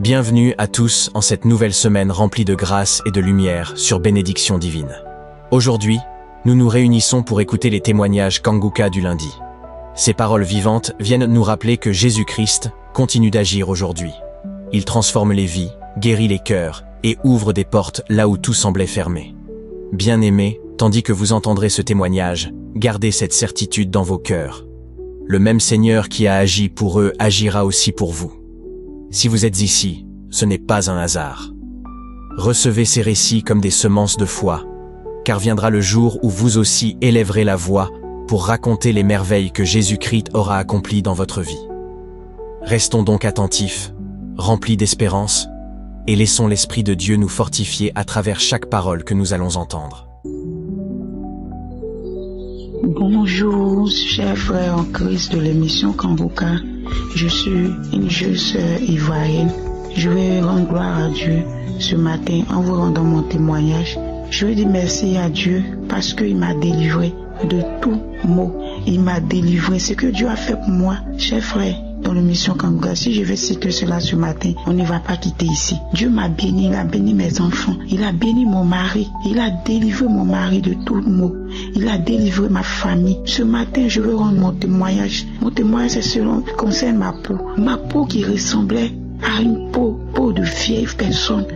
Bienvenue à tous en cette nouvelle semaine remplie de grâce et de lumière sur Bénédiction divine. Aujourd'hui, nous nous réunissons pour écouter les témoignages Kanguka du lundi. Ces paroles vivantes viennent nous rappeler que Jésus-Christ continue d'agir aujourd'hui. Il transforme les vies, guérit les cœurs et ouvre des portes là où tout semblait fermé. Bien-aimés, tandis que vous entendrez ce témoignage, gardez cette certitude dans vos cœurs. Le même Seigneur qui a agi pour eux agira aussi pour vous. Si vous êtes ici, ce n'est pas un hasard. Recevez ces récits comme des semences de foi, car viendra le jour où vous aussi élèverez la voix pour raconter les merveilles que Jésus-Christ aura accomplies dans votre vie. Restons donc attentifs, remplis d'espérance, et laissons l'Esprit de Dieu nous fortifier à travers chaque parole que nous allons entendre. Bonjour, chers frères en Christ de l'émission Kanguka. Je suis une jeune sœur ivoirienne. Je vais rendre gloire à Dieu ce matin en vous rendant mon témoignage. Je veux dire merci à Dieu parce qu'il m'a délivré de tout mot. Il m'a délivré. Ce que Dieu a fait pour moi, chers frères, dans l'émission Kanguka. Si je vais citer cela ce matin, on ne va pas quitter ici. Dieu m'a béni, il a béni mes enfants, il a béni mon mari, il a délivré mon mari de tout mot, il a délivré ma famille. Ce matin, je veux rendre mon témoignage. Mon témoignage, c'est selon concerne ma peau qui ressemblait à une peau de vieille personne.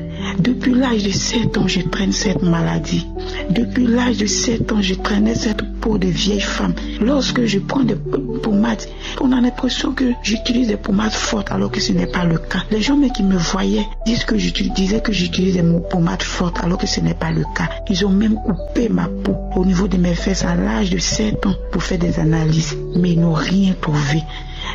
Depuis l'âge de 7 ans, je traîne cette maladie. Depuis l'âge de 7 ans, je traînais cette peau de vieille femme. Lorsque je prends des pommades, on a l'impression que j'utilise des pommades fortes alors que ce n'est pas le cas. Les gens qui me voyaient disaient que j'utilise des pommades fortes alors que ce n'est pas le cas. Ils ont même coupé ma peau au niveau de mes fesses à l'âge de 7 ans pour faire des analyses. Mais ils n'ont rien trouvé.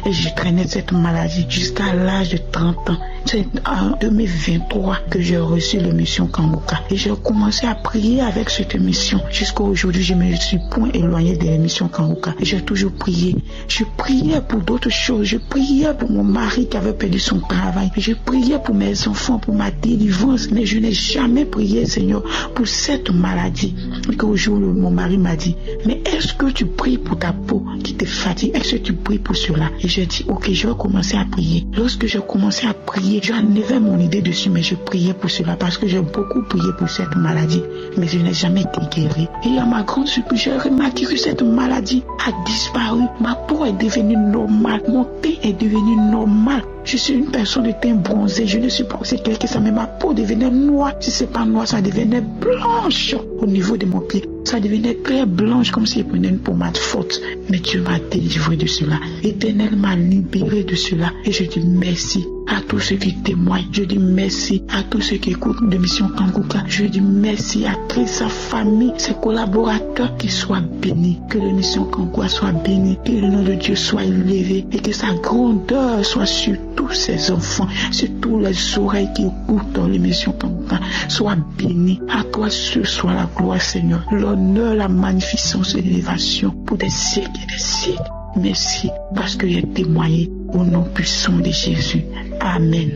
Et je traînais cette maladie jusqu'à l'âge de 30 ans. C'est en 2023 que j'ai reçu l'émission Kanguka. Et j'ai commencé à prier avec cette émission. Jusqu'à aujourd'hui, je ne me suis point éloigné de l'émission Kanguka. Et j'ai toujours prié. Je priais pour d'autres choses. Je priais pour mon mari qui avait perdu son travail. Je priais pour mes enfants, pour ma délivrance. Mais je n'ai jamais prié, Seigneur, pour cette maladie. Et qu'au jour où mon mari m'a dit, mais est-ce que tu pries pour ta peau qui te fatigue? Est-ce que tu pries pour cela? Et j'ai dit, ok, je vais commencer à prier. Lorsque j'ai commencé à prier, j'enlevais mon idée dessus, mais je priais pour cela parce que j'ai beaucoup prié pour cette maladie, mais je n'ai jamais été guéri. Et à ma grande surprise, j'ai remarqué que cette maladie a disparu. Ma peau est devenue normale, mon teint est devenu normal. Je suis une personne de teint bronzé, je ne suis pas aussi claire que ça, mais ma peau devenait noire. Si c'est pas noir, ça devenait blanche au niveau de mon pied. Ça devenait très blanche comme si je prenais une pommade forte. Mais Dieu m'a délivré de cela. L'Éternel m'a libéré de cela. Et je dis merci à tous ceux qui témoignent. Je dis merci à tous ceux qui écoutent l'émission Kanguka. Je dis merci à toute sa famille, ses collaborateurs, qui soient bénis. Que l'émission Kanguka soit bénie. Que le nom de Dieu soit élevé. Et que sa grandeur soit sur tous ses enfants, sur tous les oreilles qui écoutent dans l'émission Kanguka. Sois béni. À toi ce soit la gloire, Seigneur. L'honneur, la magnificence et l'élévation pour des siècles et des siècles. Merci parce que j'ai témoigné au nom puissant de Jésus. Amen.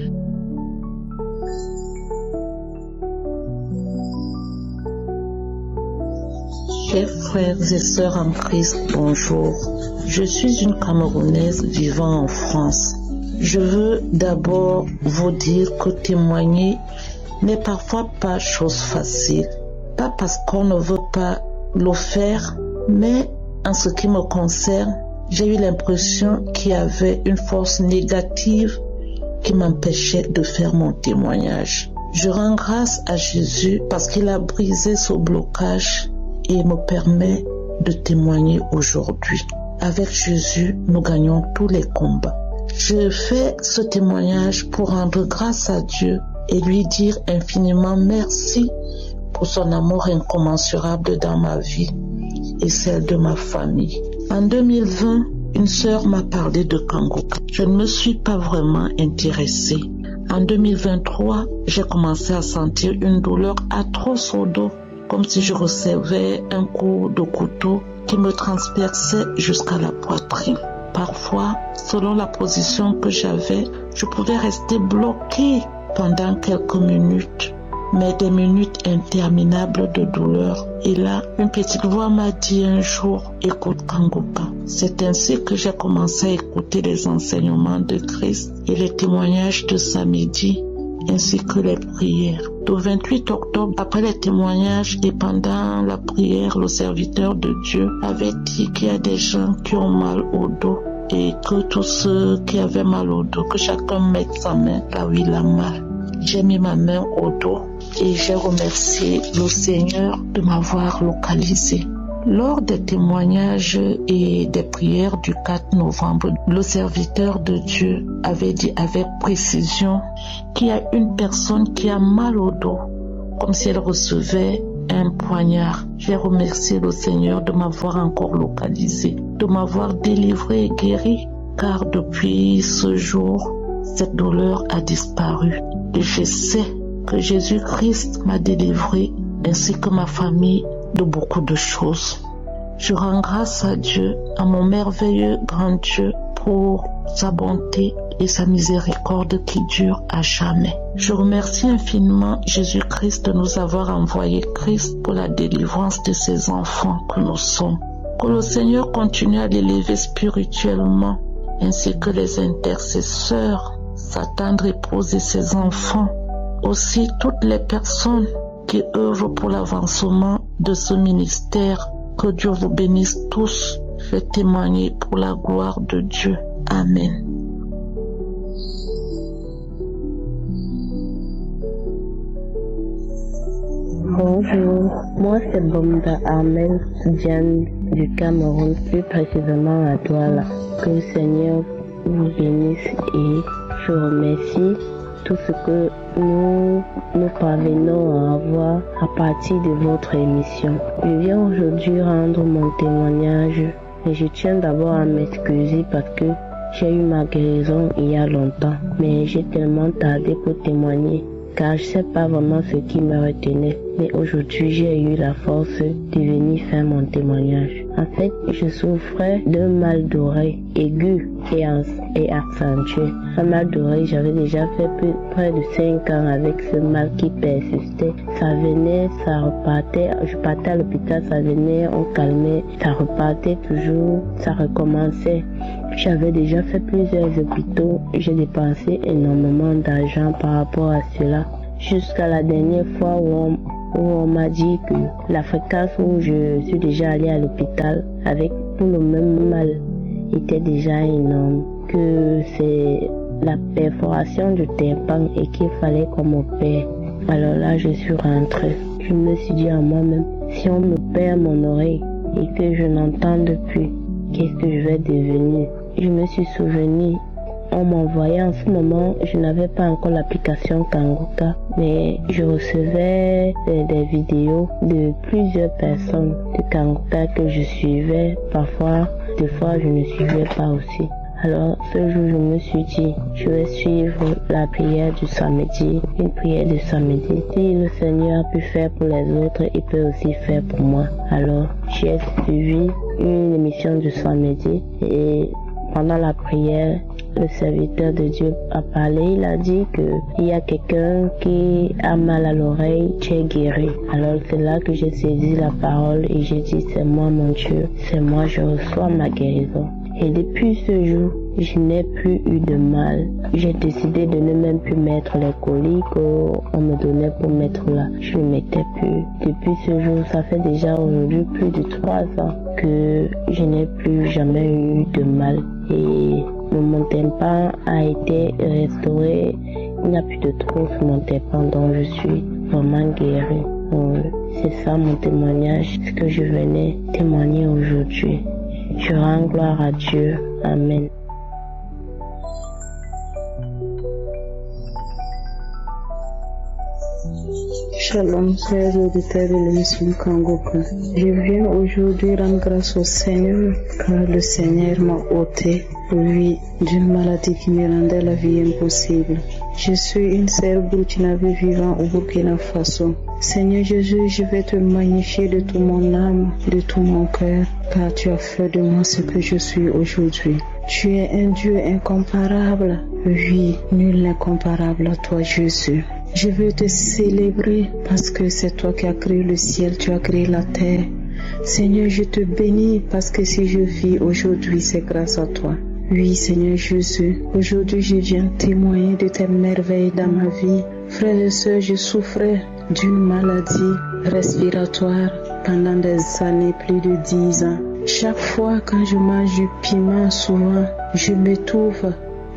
Chers frères et sœurs en Christ, bonjour. Je suis une Camerounaise vivant en France. Je veux d'abord vous dire que témoigner n'est parfois pas chose facile. Pas parce qu'on ne veut pas le faire, mais en ce qui me concerne, j'ai eu l'impression qu'il y avait une force négative qui m'empêchait de faire mon témoignage. Je rends grâce à Jésus parce qu'il a brisé ce blocage et me permet de témoigner aujourd'hui. Avec Jésus, nous gagnons tous les combats. Je fais ce témoignage pour rendre grâce à Dieu et lui dire infiniment merci pour son amour incommensurable dans ma vie et celle de ma famille. En 2020, une sœur m'a parlé de Kanguka. Je ne me suis pas vraiment intéressée. En 2023, j'ai commencé à sentir une douleur atroce au dos, comme si je recevais un coup de couteau qui me transperçait jusqu'à la poitrine. Parfois, selon la position que j'avais, je pouvais rester bloquée pendant quelques minutes. Mais des minutes interminables de douleur. Et là, une petite voix m'a dit un jour, écoute Kanguka. C'est ainsi que j'ai commencé à écouter les enseignements de Christ et les témoignages de samedi, ainsi que les prières. Le 28 octobre, après les témoignages et pendant la prière, le serviteur de Dieu avait dit qu'il y a des gens qui ont mal au dos et que tous ceux qui avaient mal au dos, que chacun mette sa main là où il a mal. J'ai mis ma main au dos et j'ai remercié le Seigneur de m'avoir localisé. Lors des témoignages et des prières du 4 novembre, le serviteur de Dieu avait dit avec précision qu'il y a une personne qui a mal au dos, comme si elle recevait un poignard. J'ai remercié le Seigneur de m'avoir encore localisé, de m'avoir délivré et guéri, car depuis ce jour, cette douleur a disparu. Et je sais que Jésus-Christ m'a délivré, ainsi que ma famille, de beaucoup de choses. Je rends grâce à Dieu, à mon merveilleux grand Dieu, pour sa bonté et sa miséricorde qui dure à jamais. Je remercie infiniment Jésus-Christ de nous avoir envoyé Christ pour la délivrance de ses enfants que nous sommes. Que le Seigneur continue à l'élever spirituellement, ainsi que les intercesseurs, sa tendre épouse et ses enfants. Aussi toutes les personnes qui œuvrent pour l'avancement de ce ministère. Que Dieu vous bénisse tous. Je vais témoigner pour la gloire de Dieu. Amen. Bonjour, moi c'est Bomba Armel Diane du Cameroun, plus précisément à Douala. Que le Seigneur vous bénisse et je remercie tout ce que nous parvenons à avoir à partir de votre émission. Je viens aujourd'hui rendre mon témoignage et je tiens d'abord à m'excuser parce que j'ai eu ma guérison il y a longtemps, mais j'ai tellement tardé pour témoigner car je ne sais pas vraiment ce qui me retenait. Mais aujourd'hui, j'ai eu la force de venir faire mon témoignage. En fait, je souffrais d'un mal d'oreille aigu et accentué. Un mal d'oreille, j'avais déjà fait près de 5 ans avec ce mal qui persistait. Ça venait, ça repartait. Je partais à l'hôpital, ça venait, on calmait. Ça repartait toujours, ça recommençait. J'avais déjà fait plusieurs hôpitaux. J'ai dépensé énormément d'argent par rapport à cela. Jusqu'à la dernière fois où on m'a dit que la fréquence où je suis déjà allée à l'hôpital avec tout le même mal était déjà énorme, que c'est la perforation du tympan et qu'il fallait qu'on m'opère. Alors là, je suis rentrée. Je me suis dit à moi-même, si on me perd mon oreille et que je n'entende plus, qu'est-ce que je vais devenir? Je me suis souvenu. On m'envoyait en ce moment, je n'avais pas encore l'application Kanguka, mais je recevais des vidéos de plusieurs personnes de Kanguka que je suivais. Parfois, des fois, je ne suivais pas aussi. Alors, ce jour, je me suis dit, je vais suivre la prière du samedi, une prière de samedi. Si le Seigneur a pu faire pour les autres, il peut aussi faire pour moi. Alors, j'ai suivi une émission du samedi et pendant la prière, le serviteur de Dieu a parlé, il a dit qu'il y a quelqu'un qui a mal à l'oreille, tu es guéri. Alors c'est là que j'ai saisi la parole et j'ai dit, c'est moi mon Dieu, c'est moi, je reçois ma guérison. Et depuis ce jour, je n'ai plus eu de mal. J'ai décidé de ne même plus mettre les colis qu'on me donnait pour mettre là. Je ne mettais plus. Depuis ce jour, ça fait déjà aujourd'hui plus de 3 ans que je n'ai plus jamais eu de mal. Et mon tympan a été restauré. Il n'y a plus de trou sur mon tympan, donc je suis vraiment guérie. C'est ça mon témoignage, ce que je venais témoigner aujourd'hui. Je rends gloire à Dieu. Amen. Shalom, chers auditeurs de l'émission Kanguka. Je viens aujourd'hui rendre grâce au Seigneur, car le Seigneur m'a ôté, oui, d'une maladie qui me rendait la vie impossible. Je suis une sœur burkinabé vivant au Burkina Faso. Seigneur Jésus, je vais te magnifier de toute mon âme, de tout mon cœur, car tu as fait de moi ce que je suis aujourd'hui. Tu es un Dieu incomparable, oui, nul n'est comparable à toi Jésus. Je veux te célébrer parce que c'est toi qui as créé le ciel, tu as créé la terre. Seigneur, je te bénis parce que si je vis aujourd'hui, c'est grâce à toi. Oui, Seigneur Jésus, aujourd'hui je viens témoigner de tes merveilles dans ma vie. Frères et sœurs, je souffrais d'une maladie respiratoire pendant des années, plus de 10 ans. Chaque fois quand je mange du piment, souvent, je m'étouffe.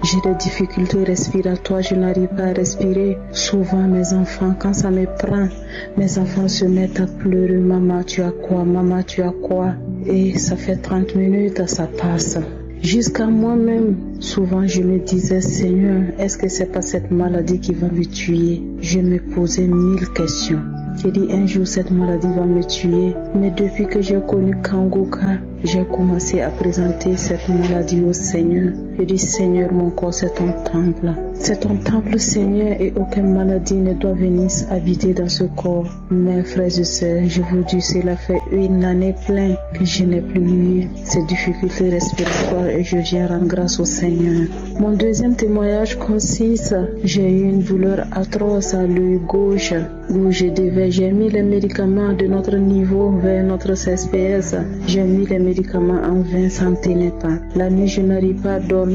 J'ai des difficultés respiratoires, je n'arrive pas à respirer. Souvent, mes enfants, quand ça me prend, mes enfants se mettent à pleurer. Maman, tu as quoi? Maman, tu as quoi? Et ça fait 30 minutes, ça passe. Jusqu'à moi-même, souvent je me disais, Seigneur, est-ce que c'est pas cette maladie qui va me tuer? Je me posais 1000 questions. J'ai dit un jour cette maladie va me tuer. Mais depuis que j'ai connu Kangoka, j'ai commencé à présenter cette maladie au Seigneur. Je dis, Seigneur, mon corps c'est ton temple. C'est ton temple, Seigneur, et aucune maladie ne doit venir habiter dans ce corps. Mes frères et sœurs, je vous dis, cela fait une année pleine que je n'ai plus eu ces difficultés respiratoires et je viens rendre grâce au Seigneur. Mon deuxième témoignage consiste, j'ai eu une douleur atroce à l'œil gauche où j'ai mis les médicaments de notre niveau vers notre CSPS. J'ai mis les médicaments en vain, ça ne tenait pas. La nuit, je n'arrive pas à dormir.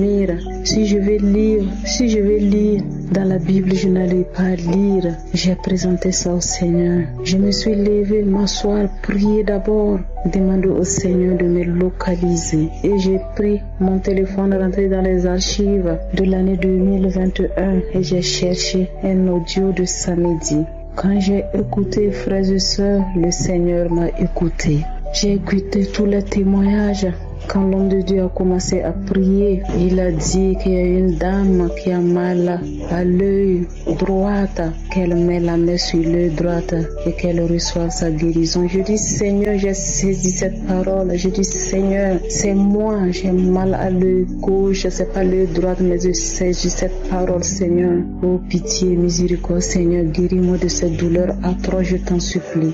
Si je vais lire dans la Bible, je n'arrive pas à lire. J'ai présenté ça au Seigneur. Je me suis levée, m'asseoir, prier d'abord, demander au Seigneur de me localiser. Et j'ai pris mon téléphone, rentré dans les archives de l'année 2021 et j'ai cherché un audio de samedi. Quand j'ai écouté, frères et sœurs, le Seigneur m'a écouté. J'ai écouté tous les témoignages. Quand l'homme de Dieu a commencé à prier, il a dit qu'il y a une dame qui a mal à l'œil droit, qu'elle met la main sur l'œil droit et qu'elle reçoit sa guérison. Je dis, Seigneur, j'ai saisi cette parole. Je dis, Seigneur, c'est moi, j'ai mal à l'œil gauche, c'est pas l'œil droit, mais je saisis cette parole, Seigneur. Oh, pitié, miséricorde, Seigneur, guéris-moi de cette douleur atroce, je t'en supplie.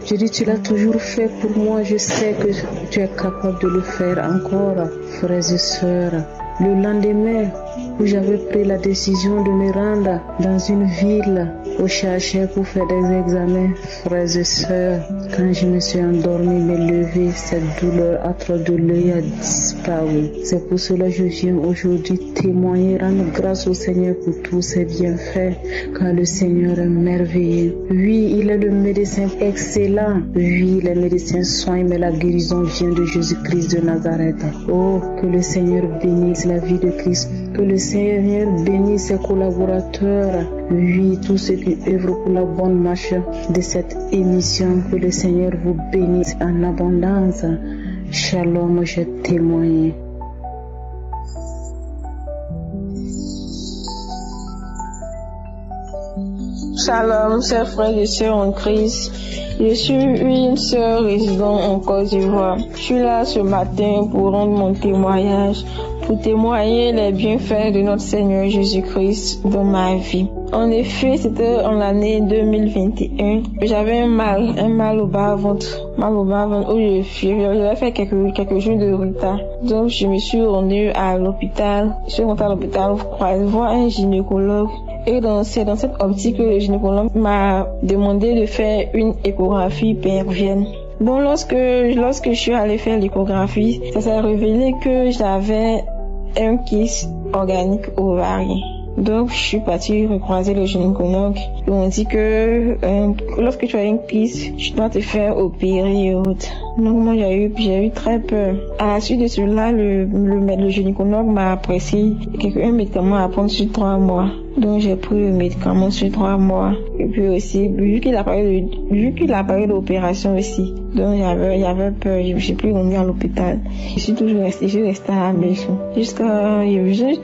Je dis, tu l'as toujours fait pour moi, je sais que tu es capable de le faire encore, frères et sœurs. Le lendemain, où j'avais pris la décision de me rendre dans une ville au chercheur pour faire des examens, frères et sœurs, quand je me suis endormie, me lever, cette douleur atroce de l'œil a disparu. C'est pour cela que je viens aujourd'hui témoigner, rendre grâce au Seigneur pour tous ses bienfaits, car le Seigneur est merveilleux. Oui, il est le médecin excellent. Oui, les médecins soignent, mais la guérison vient de Jésus-Christ de Nazareth. Oh, que le Seigneur bénisse la vie de Christ, que le Seigneur bénisse ses collaborateurs. Oui, tous ceux qui œuvrent pour la bonne marche de cette émission, que le Seigneur vous bénisse en abondance. Shalom, je témoigne. Shalom, chers frères et sœurs en Christ. Je suis une sœur résidant en Côte d'Ivoire. Je suis là ce matin pour rendre mon témoignage, pour témoigner les bienfaits de notre Seigneur Jésus-Christ dans ma vie. En effet, c'était en l'année 2021. J'avais un mal au bas-ventre, où j'avais fait quelques jours de retard. Donc, je me suis rendue à l'hôpital. Je suis rentrée à l'hôpital pour voir un gynécologue. Et dans cette optique, le gynécologue m'a demandé de faire une échographie pelvienne. Donc lorsque je suis allée faire l'échographie, ça s'est révélé que j'avais un kyste organique ovarien. Donc je suis partie recroiser le gynécologue. Ils m'ont dit que lorsque tu as une kyste, tu dois te faire opérer. Donc moi j'ai eu très peur. À la suite de cela, le gynécologue m'a prescrit un médicament à prendre sur 3 mois. Donc j'ai pris le médicament sur 3 mois. Et puis aussi, vu qu'il a parlé de l'opération aussi, donc j'avais peur, je me suis plus rendue à l'hôpital. Je suis restée à la maison.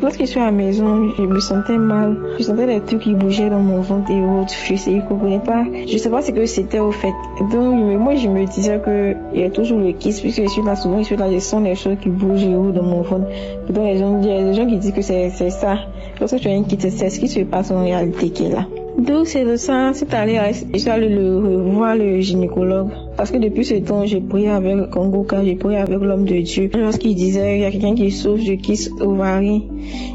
Lorsque je suis à la maison, je me sentais mal. Je sentais des trucs qui bougeaient dans mon ventre et autres. Je comprenais pas. Je sais pas ce que c'était au fait. Donc moi je me disais que il y a toujours le kyste, puisque je suis là, je sens les choses qui bougent et autres dans mon ventre. Donc il y a des gens qui disent que c'est ça. Lorsque tu as une kyste, c'est ce qui se passe en réalité qui est là. Donc c'est de ça, je suis allée le revoir le gynécologue Parce que depuis ce temps, j'ai prié avec Kanguka, j'ai prié avec l'homme de Dieu. Lorsqu'il disait, il y a quelqu'un qui souffre de kyste ovarien,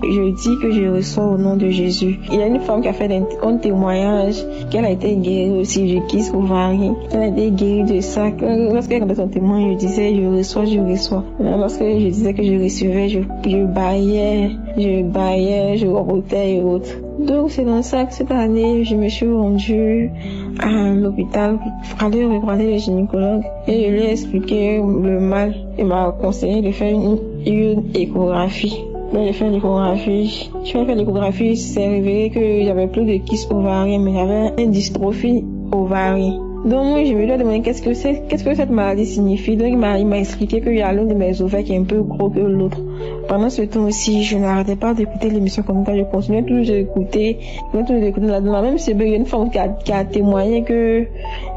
je dis que je reçois au nom de Jésus. Il y a une femme qui a fait un témoignage qu'elle a été guérie aussi du kyste ovarien. Elle a été guérie de ça. Lorsqu'elle rendait son témoin, je disais, je reçois. Lorsque je disais que je recevais, je baillais, je rotais et autres. Donc c'est dans ça que cette année, je me suis rendue à l'hôpital pour aller regarder le gynécologue et je lui ai expliqué le mal. Il m'a conseillé de faire une échographie. Donc j'ai fait l'échographie. Je fais l'échographie, c'est révélé qu'il n'y avait plus de kyste ovarien, mais il y avait une dystrophie ovarienne. Donc moi, je me suis demandé qu'est-ce que cette maladie signifie. Donc il m'a expliqué qu'il y a l'un de mes ovaires qui est un peu gros que l'autre. Pendant ce temps aussi, je n'arrêtais pas d'écouter l'émission comme ça. Je continuais toujours d'écouter là-dedans. Même si il y a une femme qui a témoigné que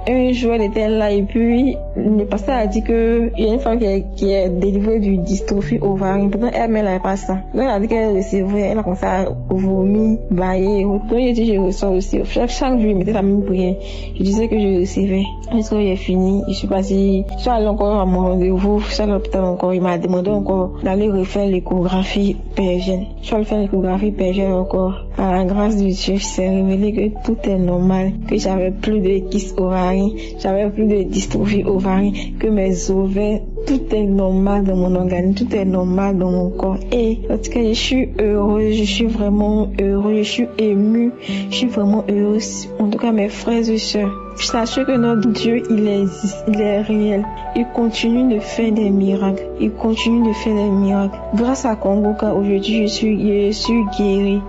un jour elle était là et puis le pasteur a dit que il y a une femme qui est délivrée du dystrophie ovarienne. Pourtant elle n'avait pas ça. Donc elle a dit qu'elle recevait, elle a commencé à vomir, bailler. Donc j'ai dit je reçois aussi. Chaque jour je mettais la même prière. Je disais que je recevais. Lorsque j'ai fini, je suis allée encore à mon rendez-vous. Je suis allée à l'hôpital encore. Il m'a demandé encore d'aller refaire l'échographie pelvienne. Je suis allée faire l'échographie pelvienne encore. À la grâce de Dieu, c'est révélé que tout est normal, que j'avais plus de kyste ovarien, j'avais plus de dystrophie ovarienne, que mes ovaires, tout est normal dans mon organisme, tout est normal dans mon corps. Et parce que je suis heureuse, je suis vraiment heureuse, je suis émue, je suis vraiment heureuse. En tout cas, mes frères et sœurs, sachez que notre Dieu, il existe, il est réel. Il continue de faire des miracles. Il continue de faire des miracles. Grâce à Kanguka, aujourd'hui, je suis guérie.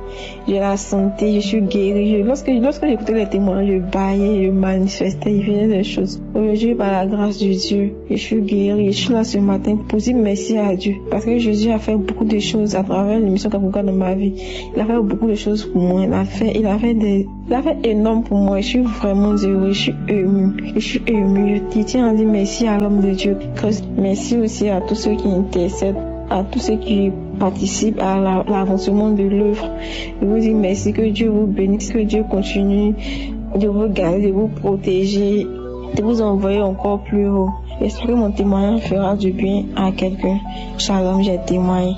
J'ai la santé, je suis guérie. Lorsque j'écoutais les témoins, je baillais, je manifestais, il faisait des choses. Aujourd'hui, par la grâce de Dieu, je suis guérie. Je suis là ce matin pour dire merci à Dieu. Parce que Jésus a fait beaucoup de choses à travers l'émission Kanguka dans ma vie. Il a fait beaucoup de choses pour moi. Il a fait énorme pour moi. Je suis vraiment heureuse. Je suis émue. Je tiens à dire merci à l'homme de Dieu. Merci aussi à tous ceux qui intercèdent, à tous ceux qui participent à l'avancement de l'œuvre. Je vous dis merci, que Dieu vous bénisse, que Dieu continue de vous garder, de vous protéger, de vous envoyer encore plus haut. J'espère que mon témoignage fera du bien à quelqu'un. Shalom, j'ai témoigné.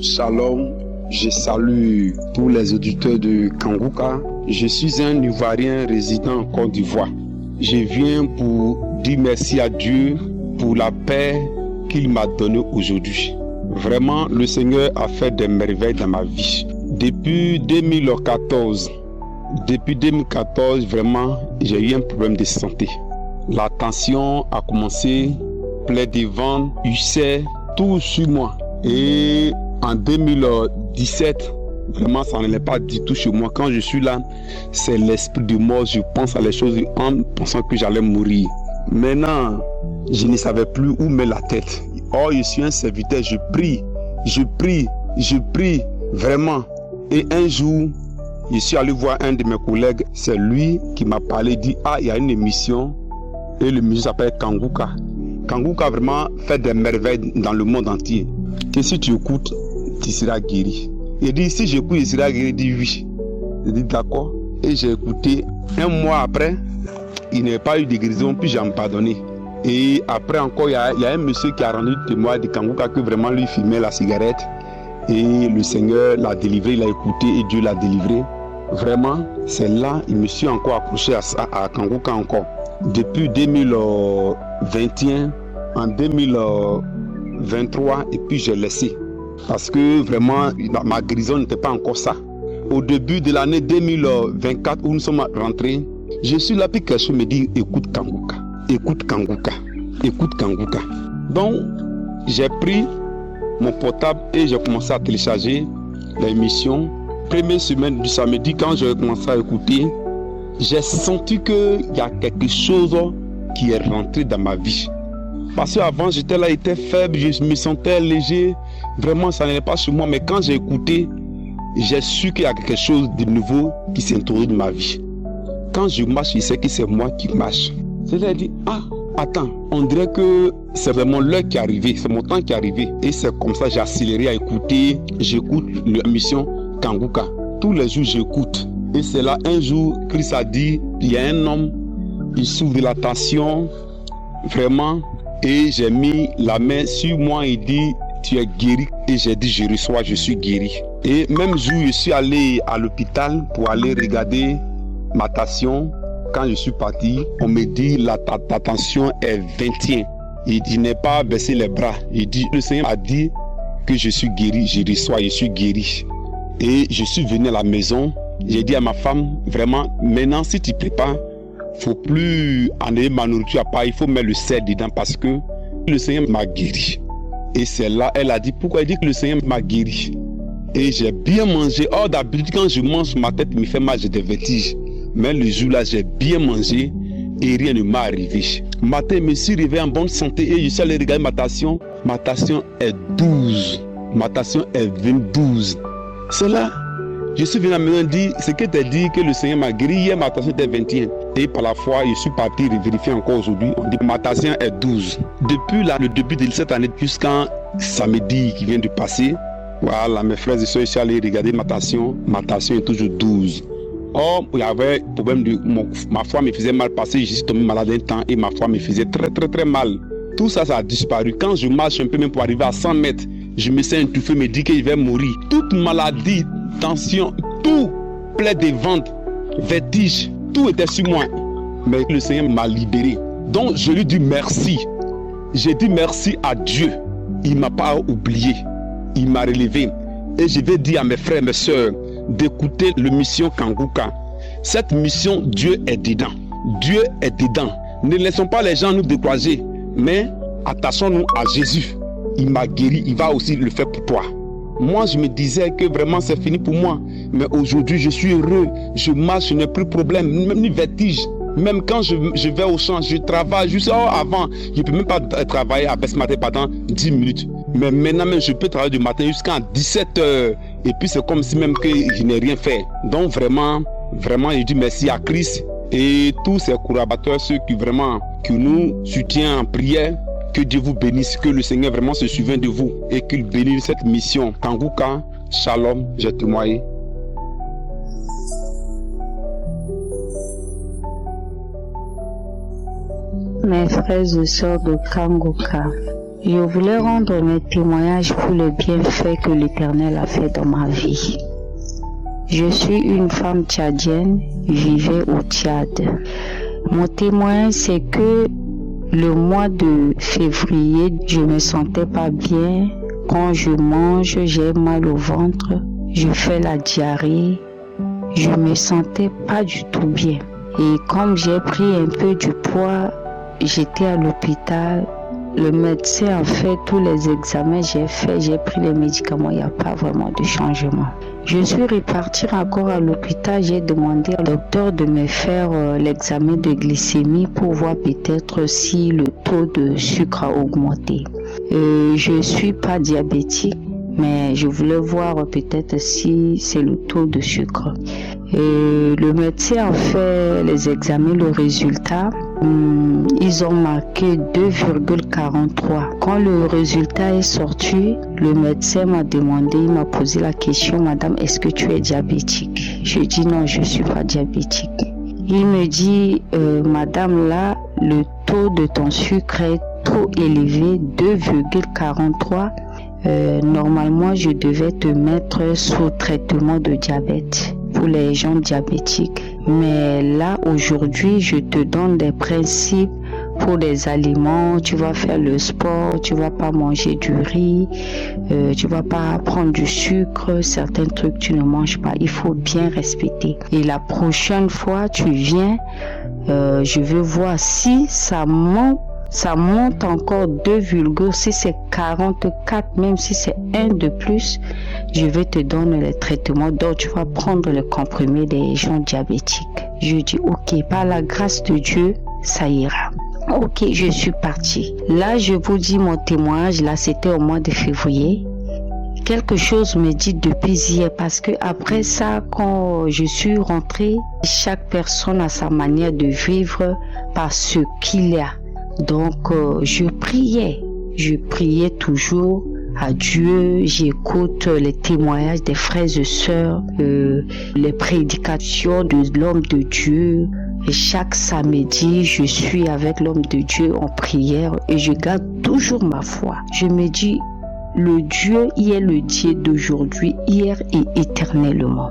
Shalom, je salue tous les auditeurs de Kanguka. Je suis un Ivoirien résident en Côte d'Ivoire. Je viens pour dire merci à Dieu pour la paix qu'il m'a donnée aujourd'hui. Vraiment, le Seigneur a fait des merveilles dans ma vie. Depuis 2014, vraiment, j'ai eu un problème de santé. La tension a commencé, plaie de ventre, ulcère, tout sur moi. Et en 2017, vraiment, ça n'allait pas du tout chez moi. Quand je suis là, c'est l'esprit de mort. Je pense à les choses en pensant que j'allais mourir. Maintenant, je ne savais plus où mettre la tête. Oh, je suis un serviteur, je prie, vraiment. Et un jour, je suis allé voir un de mes collègues. C'est lui qui m'a parlé, dit, il y a une émission. Et l'émission s'appelle Kanguka. Kanguka vraiment fait des merveilles dans le monde entier. Et si tu écoutes, tu seras guéri. Il dit, si j'écoute, il sera guéri. Il dit oui. Il dit d'accord. Et j'ai écouté. Un mois après, il n'y avait pas eu de guérison, puis j'ai pardonné. Et après encore, il y a un monsieur qui a rendu témoin de Kanguka que vraiment lui fumait la cigarette. Et le Seigneur l'a délivré, il a écouté et Dieu l'a délivré. Vraiment, c'est là, il me suis encore accroché à Kanguka encore. Depuis 2021, en 2023, et puis j'ai laissé. Parce que vraiment, ma guérison n'était pas encore ça. Au début de l'année 2024, où nous sommes rentrés, je suis là, puis quelque chose me dit, écoute Kanguka. Donc, j'ai pris mon portable et j'ai commencé à télécharger l'émission. Première semaine du samedi, quand j'ai commencé à écouter, j'ai senti qu'il y a quelque chose qui est rentré dans ma vie. Parce qu'avant, j'étais là, j'étais faible, je me sentais léger. Vraiment, ça n'allait pas sur moi. Mais quand j'ai écouté, j'ai su qu'il y a quelque chose de nouveau qui s'introduit dans ma vie. Quand je marche, je sais que c'est moi qui marche. C'est-à-dire, attends, on dirait que c'est vraiment l'heure qui est arrivée, c'est mon temps qui est arrivé. Et c'est comme ça que j'ai accéléré à écouter. J'écoute l'émission Kanguka. Tous les jours, j'écoute. Et c'est là, un jour, Christ a dit, il y a un homme sous dilatation, vraiment, et j'ai mis la main sur moi et dit tu es guéri, et j'ai dit je reçois, je suis guéri. Et même jour je suis allé à l'hôpital pour aller regarder ma tension. Quand je suis parti, on me dit ta tension est 21. Il dit n'ai pas baissé les bras. Il dit le Seigneur a dit que je suis guéri, je reçois, je suis guéri. Et je suis venu à la maison. J'ai dit à ma femme, vraiment, maintenant si tu prépares, faut plus enlever ma nourriture à part, il faut mettre le sel dedans parce que le Seigneur m'a guéri. Et c'est là, elle a dit, pourquoi elle dit que le Seigneur m'a guéri? Et j'ai bien mangé. Oh, d'habitude, quand je mange, ma tête me fait mal, j'ai des vertiges. Mais le jour-là, j'ai bien mangé et rien ne m'est arrivé. Matin, je me suis réveillé en bonne santé et je suis allé regarder ma tension. Ma tension est 12. Ma tension est 22. C'est là. Je suis venu à la maison et dit, ce que tu as dit que le Seigneur m'a guéri, hier ma tension était 21. Et par la foi, je suis parti vérifier encore aujourd'hui. On dit ma tension est 12. Depuis là, le début de cette année, jusqu'à samedi qui vient de passer, voilà, mes frères et soeurs, je suis allé regarder ma tension est toujours 12. Or, il y avait le problème de ma foi me faisait mal passer, je suis tombé malade un temps et ma foi me faisait très mal. Tout ça, ça a disparu. Quand je marche un peu, même pour arriver à 100 mètres, je me sens étouffé, me dit que je vais mourir. Toute maladie, tension, tout, plaie de ventre, vertige, tout était sur moi. Mais le Seigneur m'a libéré. Donc, je lui dis merci. J'ai dit merci à Dieu. Il ne m'a pas oublié. Il m'a relevé. Et je vais dire à mes frères et mes soeurs d'écouter la mission Kanguka. Cette mission, Dieu est dedans. Dieu est dedans. Ne laissons pas les gens nous décourager, mais attachons-nous à Jésus. Il m'a guéri, il va aussi le faire pour toi. Moi, je me disais que vraiment c'est fini pour moi. Mais aujourd'hui, je suis heureux. Je marche, je n'ai plus de problème, même ni vertige. Même quand je vais au champ, je travaille juste avant. Je ne peux même pas travailler à ce matin pendant 10 minutes. Mais maintenant, même, je peux travailler du matin jusqu'à 17h. Et puis, c'est comme si même que je n'ai rien fait. Donc, vraiment, je dis merci à Christ et tous ces collaborateurs, ceux qui nous soutiennent en prière. Que Dieu vous bénisse, que le Seigneur vraiment se souvienne de vous et qu'il bénisse cette mission. Kanguka, Shalom, j'ai témoigné. Mes frères et sœurs de Kanguka, je voulais rendre mes témoignages pour le bienfait que l'Éternel a fait dans ma vie. Je suis une femme tchadienne, vivais au Tchad. Mon témoignage, c'est que le mois de février, je me sentais pas bien. Quand je mange, j'ai mal au ventre, je fais la diarrhée. Je me sentais pas du tout bien. Et comme j'ai pris un peu du poids, j'étais à l'hôpital. Le médecin a fait tous les examens, j'ai pris les médicaments, il n'y a pas vraiment de changement. Je suis repartie encore à l'hôpital, j'ai demandé au docteur de me faire l'examen de glycémie pour voir peut-être si le taux de sucre a augmenté. Je ne suis pas diabétique, mais je voulais voir peut-être si c'est le taux de sucre. Le médecin a fait les examens, le résultat, ils ont marqué 2,43. Quand le résultat est sorti, le médecin m'a demandé, il m'a posé la question, madame, est-ce que tu es diabétique? Je dis non, je ne suis pas diabétique. Il me dit, madame, là, le taux de ton sucre est trop élevé, 2,43. Normalement, je devais te mettre sous traitement de diabète pour les gens diabétiques. Mais là, aujourd'hui, je te donne des principes pour les aliments. Tu vas faire le sport, tu vas pas manger du riz, tu vas pas prendre du sucre, certains trucs tu ne manges pas. Il faut bien respecter. Et la prochaine fois, tu viens, je veux voir si ça monte encore 2, si c'est 44, même si c'est 1 de plus, je vais te donner les traitements, donc tu vas prendre le comprimé des gens diabétiques. Je dis ok, par la grâce de Dieu, ça ira. Ok, je suis partie. Là, je vous dis mon témoignage, là c'était au mois de février. Quelque chose me dit depuis hier, parce que après ça, quand je suis rentrée, chaque personne a sa manière de vivre par ce qu'il a. Donc, je priais toujours à Dieu. J'écoute les témoignages des frères et sœurs, les prédications de l'homme de Dieu. Et chaque samedi, je suis avec l'homme de Dieu en prière et je garde toujours ma foi. Je me dis, le Dieu, il est le Dieu d'aujourd'hui, hier et éternellement.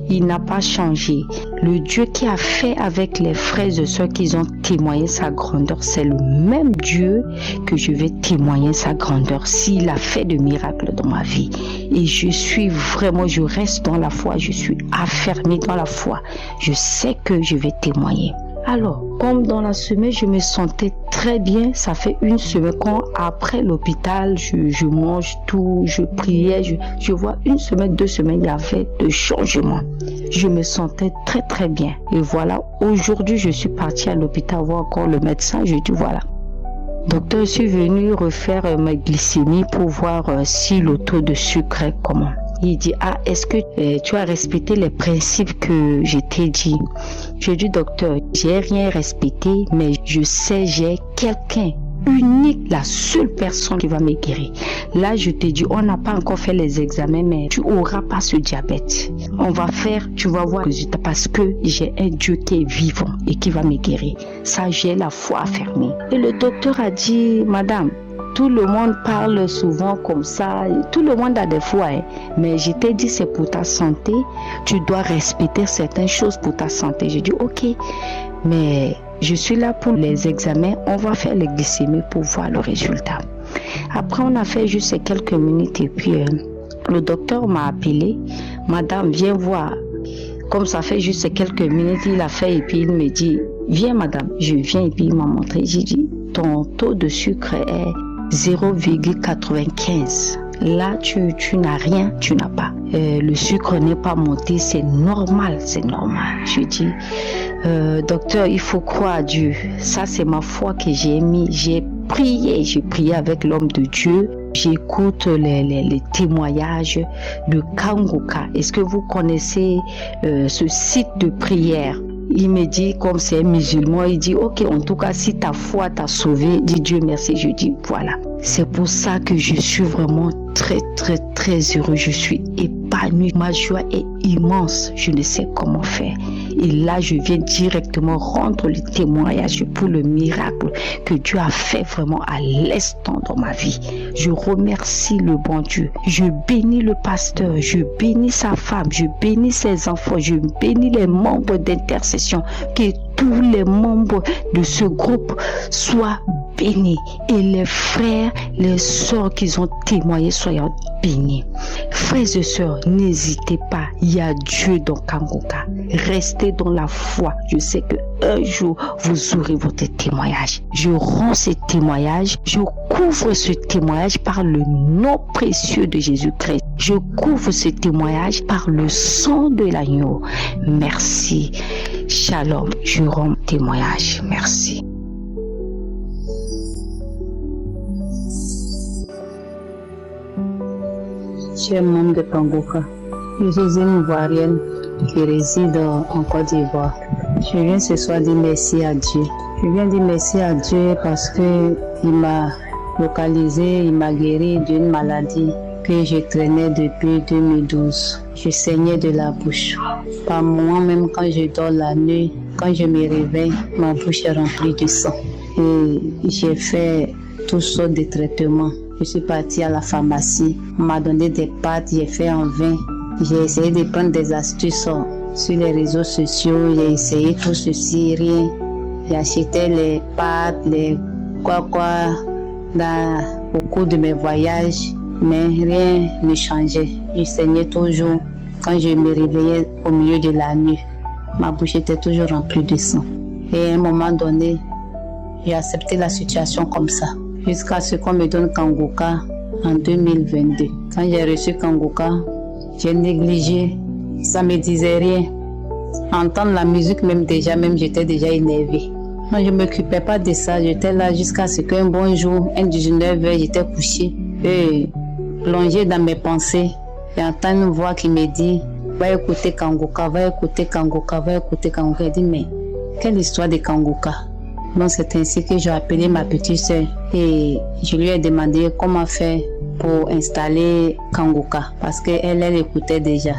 Il n'a pas changé. Le Dieu qui a fait avec les frères et sœurs qui ont témoigné sa grandeur, c'est le même Dieu que je vais témoigner sa grandeur s'il a fait de miracles dans ma vie. Et je reste dans la foi, je suis affermie dans la foi. Je sais que je vais témoigner. Alors, comme dans la semaine, je me sentais très bien. Ça fait une semaine après l'hôpital, je mange tout, je priais. Je vois 1 semaine, 2 semaines, il y avait de changements. Je me sentais très très bien. Et voilà, aujourd'hui, je suis partie à l'hôpital voir encore le médecin. Je dis voilà. Docteur, je suis venu refaire ma glycémie pour voir si le taux de sucre est comment. Il dit, est-ce que tu as respecté les principes que je t'ai dit? Je dis, docteur, j'ai rien respecté, mais je sais, j'ai quelqu'un unique, la seule personne qui va me guérir. Là, je te dis, on n'a pas encore fait les examens, mais tu n'auras pas ce diabète. On va faire, tu vas voir le résultat parce que j'ai un Dieu qui est vivant et qui va me guérir. Ça, j'ai la foi fermée. Et le docteur a dit, madame, tout le monde parle souvent comme ça, tout le monde a des foi, mais je t'ai dit c'est pour ta santé, tu dois respecter certaines choses pour ta santé. J'ai dit ok, mais je suis là pour les examens, on va faire les glycémies pour voir le résultat. Après on a fait juste quelques minutes et puis le docteur m'a appelé, madame viens voir. Comme ça fait juste quelques minutes, il a fait et puis il me dit, viens madame, je viens et puis il m'a montré, j'ai dit ton taux de sucre est 0,95. Là, tu n'as rien, tu n'as pas. Le sucre n'est pas monté, c'est normal, c'est normal. Je dis, docteur, il faut croire à Dieu. Ça, c'est ma foi que j'ai mis. J'ai prié avec l'homme de Dieu. J'écoute les témoignages de Kanguka. Est-ce que vous connaissez ce site de prière? Il me dit, comme c'est un musulman, il dit, ok, en tout cas, si ta foi t'a sauvé, dis Dieu merci. Je dis, voilà. C'est pour ça que je suis vraiment très, très, très heureux. Je suis épanouie. Ma joie est immense. Je ne sais comment faire. Et là, je viens directement rendre le témoignage pour le miracle que Dieu a fait vraiment à l'instant dans ma vie. Je remercie le bon Dieu. Je bénis le pasteur. Je bénis sa femme. Je bénis ses enfants. Je bénis les membres d'intercession. Que tous les membres de ce groupe soient bénis. Et les frères, les sœurs qui ont témoigné soient bénis. Frères et sœurs, n'hésitez pas. Il y a Dieu dans Kanguka. Restez dans la foi. Je sais qu'un jour, vous aurez votre témoignage. Je rends ce témoignage. Je couvre ce témoignage par le nom précieux de Jésus-Christ. Je couvre ce témoignage par le sang de l'agneau. Merci. Shalom. Je rends témoignage. Merci. Chers membres de Kanguka, je suis une Ivoirienne qui réside en Côte d'Ivoire. Je viens ce soir dire merci à Dieu. Je viens dire merci à Dieu parce qu'il m'a localisé, il m'a guéri d'une maladie que je traînais depuis 2012. Je saignais de la bouche. Par moi-même, quand je dors la nuit, quand je me réveille, ma bouche est remplie de sang. Et j'ai fait toutes sortes de traitements. Je suis partie à la pharmacie, on m'a donné des pâtes, j'ai fait en vain. J'ai essayé de prendre des astuces sur les réseaux sociaux, j'ai essayé tout ceci, rien. J'ai acheté les pâtes, les quoi au cours de mes voyages, mais rien ne changeait. Je saignais toujours quand je me réveillais au milieu de la nuit. Ma bouche était toujours remplie de sang. Et à un moment donné, j'ai accepté la situation comme ça. Jusqu'à ce qu'on me donne Kanguka en 2022. Quand j'ai reçu Kanguka, j'ai négligé, ça me disait rien. Entendre la musique même j'étais déjà énervée. Moi je ne m'occupais pas de ça, j'étais là jusqu'à ce qu'un bon jour, un 19h, j'étais couchée et plongée dans mes pensées. J'entends une voix qui me dit, va écouter Kanguka, va écouter Kanguka, va écouter Kanguka. Je dis, mais quelle histoire de Kanguka? Donc c'est ainsi que j'ai appelé ma petite soeur et je lui ai demandé comment faire pour installer Kanguka parce qu'elle écoutait déjà.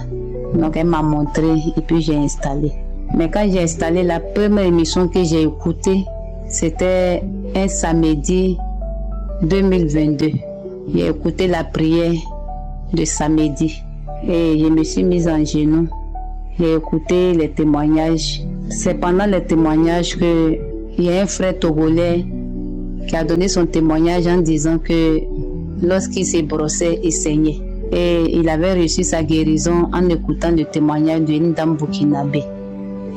Donc elle m'a montré et puis j'ai installé. Mais quand j'ai installé la première émission que j'ai écoutée, c'était un samedi 2022. J'ai écouté la prière de samedi et je me suis mise en genoux. J'ai écouté les témoignages. C'est pendant les témoignages qu'il y a un frère togolais qui a donné son témoignage en disant que lorsqu'il s'est brossé, il saignait. Et il avait reçu sa guérison en écoutant le témoignage d'une dame burkinabé.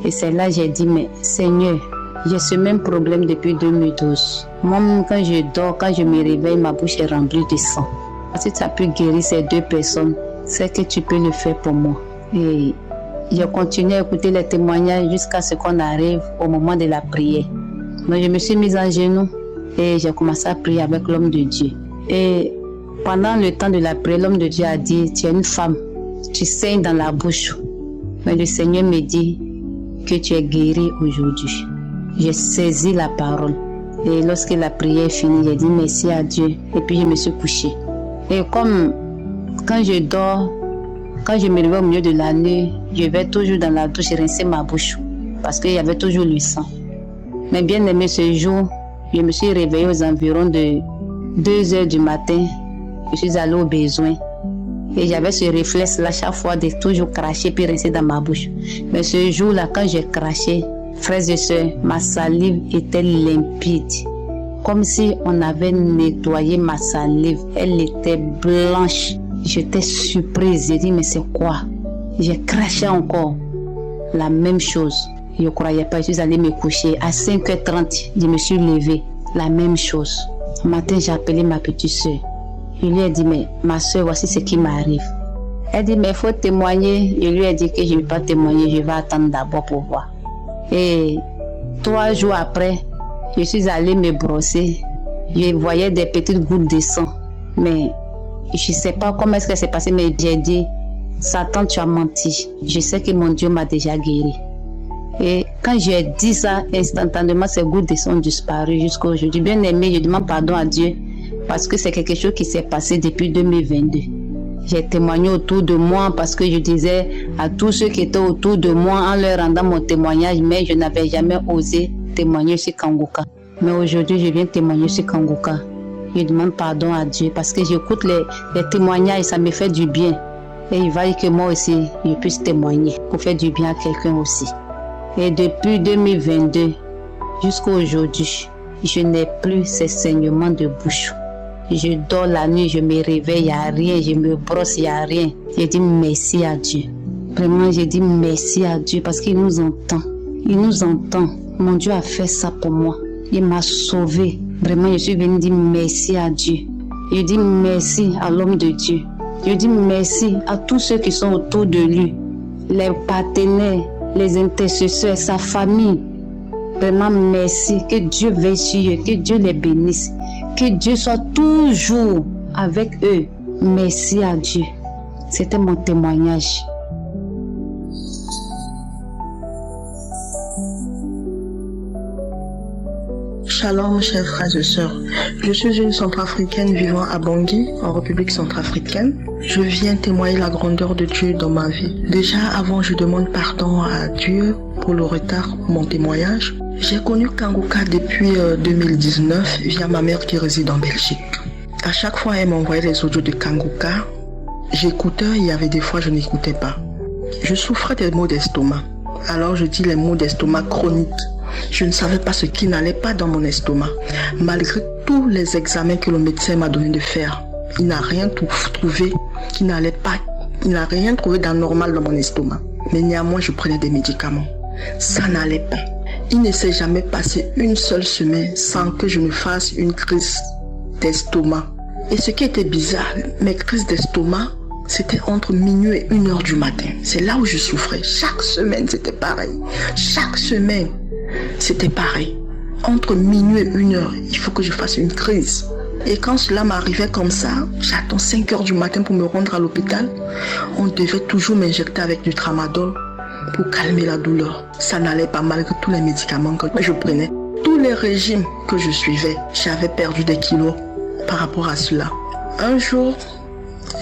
Et c'est là que j'ai dit, mais Seigneur, j'ai ce même problème depuis 2012. Moi-même, quand je dors, quand je me réveille, ma bouche est remplie de sang. Si tu as pu guérir ces 2 personnes, c'est que tu peux le faire pour moi. Et j'ai continué à écouter les témoignages jusqu'à ce qu'on arrive au moment de la prière. Donc je me suis mise en genoux et j'ai commencé à prier avec l'homme de Dieu. Et pendant le temps de la prière, l'homme de Dieu a dit, tu es une femme, tu saignes dans la bouche. Mais le Seigneur me dit que tu es guérie aujourd'hui. J'ai saisi la parole. Et lorsque la prière est finie, j'ai dit merci à Dieu. Et puis je me suis couchée. Et comme quand je dors, quand je me réveille au milieu de la nuit, je vais toujours dans la douche rincer ma bouche. Parce qu'il y avait toujours le sang. Mais bien aimé ce jour, je me suis réveillée aux environs de 2 heures du matin. Je suis allée au besoin. Et j'avais ce réflexe-là chaque fois de toujours cracher puis rincer dans ma bouche. Mais ce jour-là, quand j'ai craché, frères et sœurs, ma salive était limpide. Comme si on avait nettoyé ma salive. Elle était blanche. J'étais surprise. J'ai dit, mais c'est quoi? J'ai craché encore. La même chose. Je ne croyais pas. Je suis allée me coucher. À 5h30, je me suis levée. La même chose. Ce matin, j'ai appelé ma petite sœur. Je lui ai dit, mais ma soeur, voici ce qui m'arrive. Elle dit, mais il faut témoigner. Je lui ai dit que je ne vais pas témoigner, je vais attendre d'abord pour voir. Et 3 jours après, je suis allée me brosser. Je voyais des petites gouttes de sang. Mais je ne sais pas comment est-ce que c'est passé, mais j'ai dit, Satan, tu as menti. Je sais que mon Dieu m'a déjà guéri. Et quand j'ai dit ça, instantanément, ces gouttes de sang ont disparu jusqu'à aujourd'hui. Bien aimé, je demande pardon à Dieu. Parce que c'est quelque chose qui s'est passé depuis 2022. J'ai témoigné autour de moi parce que je disais à tous ceux qui étaient autour de moi en leur rendant mon témoignage, mais je n'avais jamais osé témoigner sur Kangoka. Mais aujourd'hui, je viens témoigner sur Kangoka. Je demande pardon à Dieu parce que j'écoute les témoignages et ça me fait du bien. Et il va que moi aussi, je puisse témoigner pour faire du bien à quelqu'un aussi. Et depuis 2022 jusqu'à aujourd'hui, je n'ai plus ces saignements de bouche. Je dors la nuit, je me réveille, il n'y a rien, je me brosse, il n'y a rien. J'ai dit merci à Dieu. Vraiment, j'ai dit merci à Dieu parce qu'il nous entend. Il nous entend. Mon Dieu a fait ça pour moi. Il m'a sauvé. Vraiment, je suis venue dire merci à Dieu. Je dis merci à l'homme de Dieu. Je dis merci à tous ceux qui sont autour de lui. Les partenaires, les intercesseurs, sa famille. Vraiment merci. Que Dieu veille sur eux, que Dieu les bénisse. Que Dieu soit toujours avec eux. Merci à Dieu. C'était mon témoignage. Shalom, chers frères et sœurs. Je suis une centrafricaine vivant à Bangui, en République centrafricaine. Je viens témoigner la grandeur de Dieu dans ma vie. Déjà, avant, je demande pardon à Dieu pour le retard de mon témoignage. J'ai connu Kangoka depuis 2019 via ma mère qui réside en Belgique. À chaque fois, elle m'envoyait les audios de Kangoka. J'écoutais, il y avait des fois, je n'écoutais pas. Je souffrais des maux d'estomac. Alors, je dis les maux d'estomac chroniques. Je ne savais pas ce qui n'allait pas dans mon estomac. Malgré tous les examens que le médecin m'a donné de faire, il n'a rien trouvé qui n'allait pas. Il n'a rien trouvé d'anormal dans mon estomac. Mais néanmoins, je prenais des médicaments. Ça n'allait pas. Il ne s'est jamais passé une seule semaine sans que je ne fasse une crise d'estomac. Et ce qui était bizarre, mes crises d'estomac, c'était entre minuit et 1h du matin. C'est là où je souffrais. Chaque semaine, c'était pareil. Chaque semaine, c'était pareil. Entre minuit et 1h, il faut que je fasse une crise. Et quand cela m'arrivait comme ça, j'attends 5h du matin pour me rendre à l'hôpital. On devait toujours m'injecter avec du tramadol pour calmer la douleur. Ça n'allait pas malgré tous les médicaments que je prenais. Tous les régimes que je suivais, j'avais perdu des kilos par rapport à cela. Un jour,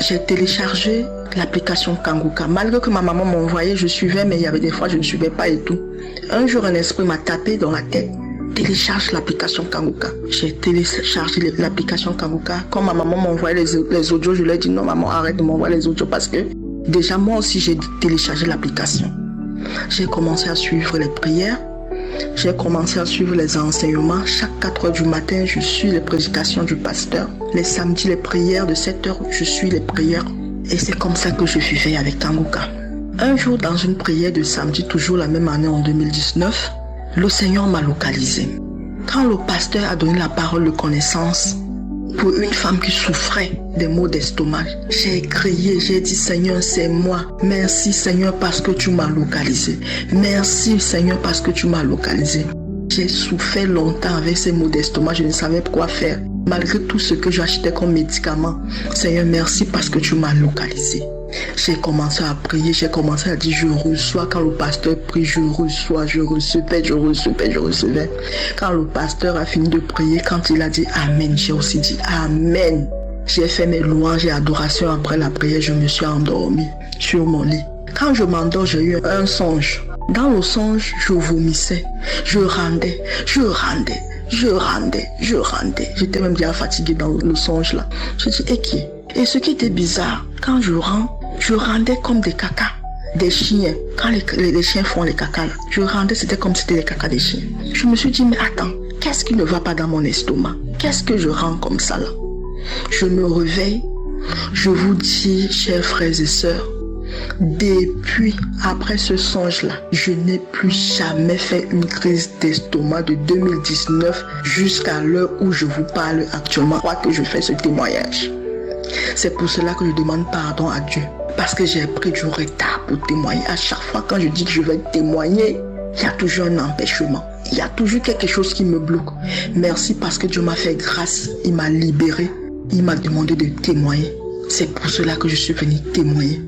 j'ai téléchargé l'application Kanguka. Malgré que ma maman m'envoyait, je suivais, mais il y avait des fois je ne suivais pas et tout. Un jour, un esprit m'a tapé dans la tête. Télécharge l'application Kanguka. J'ai téléchargé l'application Kanguka. Quand ma maman m'envoyait les audios, je lui ai dit non maman, arrête de m'envoyer les audios parce que déjà moi aussi j'ai téléchargé l'application. J'ai commencé à suivre les prières. J'ai commencé à suivre les enseignements. Chaque 4 heures du matin, je suis les prédications du pasteur. Les samedis, les prières de 7 heures, je suis les prières. Et c'est comme ça que je vivais avec Kanguka. Un jour, dans une prière de samedi, toujours la même année en 2019, le Seigneur m'a localisé. Quand le pasteur a donné la parole de connaissance pour une femme qui souffrait des maux d'estomac, j'ai crié, j'ai dit Seigneur, c'est moi. Merci Seigneur parce que tu m'as localisé. Merci Seigneur parce que tu m'as localisé. J'ai souffert longtemps avec ces maux d'estomac, je ne savais pas quoi faire. Malgré tout ce que j'achetais comme médicament, Seigneur, merci parce que tu m'as localisé. J'ai commencé à prier, j'ai commencé à dire je reçois. Quand le pasteur prie, je reçois, je recevais. Quand le pasteur a fini de prier, quand il a dit Amen, j'ai aussi dit Amen. J'ai fait mes louanges et adorations après la prière, je me suis endormi sur mon lit. Quand je m'endors, j'ai eu un songe. Dans le songe, je vomissais, je rendais. J'étais même bien fatiguée dans le songe là. Je dis, et ce qui était bizarre, quand je rendais comme des caca, des chiens. Quand les chiens font les caca là, je rendais, c'était comme si c'était les caca des chiens. Je me suis dit, mais attends, qu'est-ce qui ne va pas dans mon estomac? Qu'est-ce que je rends comme ça là? Je me réveille, je vous dis, chers frères et sœurs, depuis après ce songe-là, je n'ai plus jamais fait une crise d'estomac de 2019 jusqu'à l'heure où je vous parle actuellement. Je crois que je fais ce témoignage. C'est pour cela que je demande pardon à Dieu. Parce que j'ai pris du retard pour témoigner. À chaque fois quand je dis que je vais témoigner, il y a toujours un empêchement. Il y a toujours quelque chose qui me bloque. Merci parce que Dieu m'a fait grâce. Il m'a libéré. Il m'a demandé de témoigner. C'est pour cela que je suis venu témoigner.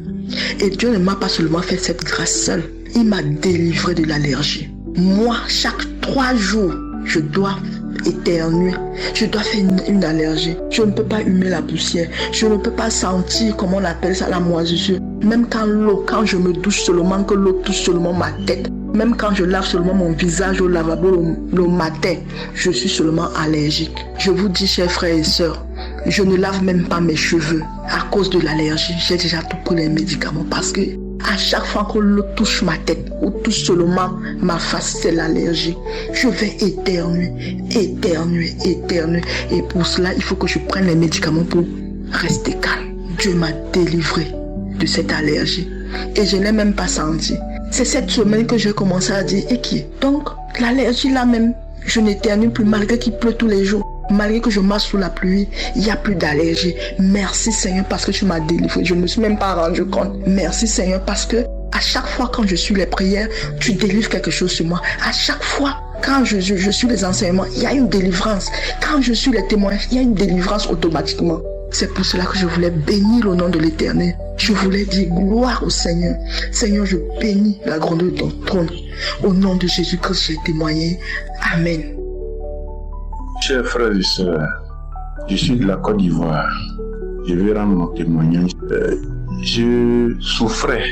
Et Dieu ne m'a pas seulement fait cette grâce seule. Il m'a délivré de l'allergie. Moi, chaque 3 jours, je dois éternuer. Je dois faire une allergie. Je ne peux pas humer la poussière. Je ne peux pas sentir, comment on appelle ça, la moisissure. Même quand je me douche seulement, que l'eau touche seulement ma tête. Même quand je lave seulement mon visage au lavabo le matin, je suis seulement allergique. Je vous dis, chers frères et sœurs, je ne lave même pas mes cheveux à cause de l'allergie. J'ai déjà tout pris les médicaments parce que à chaque fois que l'eau touche ma tête ou touche seulement ma face, c'est l'allergie. Je vais éternuer. Et pour cela, il faut que je prenne les médicaments pour rester calme. Dieu m'a délivré de cette allergie et je n'ai même pas senti. C'est cette semaine que j'ai commencé à dire, donc l'allergie là même, je n'éternue plus malgré qu'il pleut tous les jours. Malgré que je marche sous la pluie, il n'y a plus d'allergie. Merci Seigneur parce que tu m'as délivré. Je ne me suis même pas rendu compte. Merci Seigneur parce que à chaque fois quand je suis les prières, tu délivres quelque chose sur moi. À chaque fois quand je suis les enseignements, il y a une délivrance. Quand je suis les témoignages, il y a une délivrance automatiquement. C'est pour cela que je voulais bénir le nom de l'Éternel. Je voulais dire gloire au Seigneur. Seigneur, je bénis la grandeur de ton trône. Au nom de Jésus-Christ, j'ai témoigné. Amen. Chers frères et sœurs, je suis de la Côte d'Ivoire. Je vais rendre mon témoignage. Je souffrais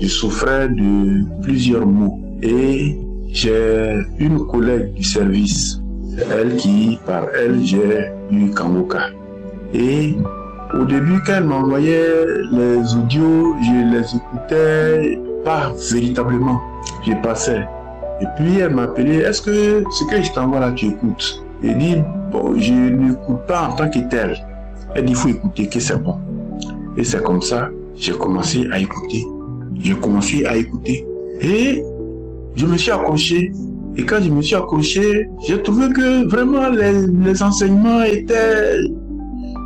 de plusieurs maux et j'ai une collègue du service, par elle j'ai eu Kanguka. Et au début, quand elle m'envoyait les audios, je les écoutais pas véritablement. Je passais. Et puis elle m'appelait, est-ce que ce que je t'envoie là, tu écoutes? Elle dit, bon, je n'écoute pas en tant que tel. Elle dit, il faut écouter, que c'est bon. Et c'est comme ça, j'ai commencé à écouter. Et je me suis accroché. Et quand je me suis accroché, j'ai trouvé que vraiment les enseignements étaient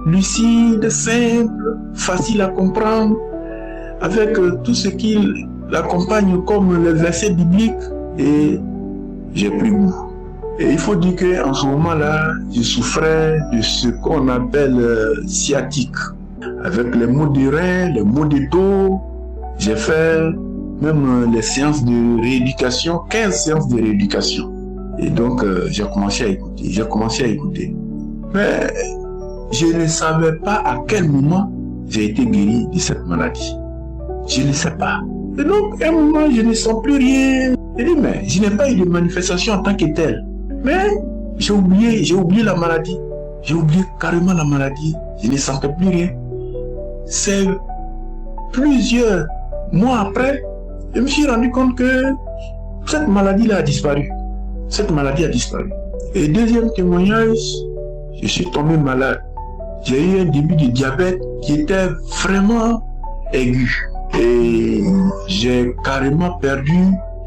lucides, simples, faciles à comprendre, avec tout ce qui l'accompagne comme les versets bibliques. Et j'ai pris goût. Et il faut dire qu'en ce moment-là, je souffrais de ce qu'on appelle sciatique. Avec les maux de rein, les maux de dos, j'ai fait même les séances de rééducation, 15 séances de rééducation. Et donc, j'ai commencé à écouter. Mais je ne savais pas à quel moment j'ai été guéri de cette maladie? Je ne sais pas. Et donc, à un moment, je ne sens plus rien. Je dis, mais je n'ai pas eu de manifestation en tant que telle. Mais j'ai oublié la maladie. J'ai oublié carrément la maladie. Je ne sentais plus rien. C'est plusieurs mois après, je me suis rendu compte que cette maladie-là a disparu. Cette maladie a disparu. Et deuxième témoignage, je suis tombé malade. J'ai eu un début de diabète qui était vraiment aigu. Et j'ai carrément perdu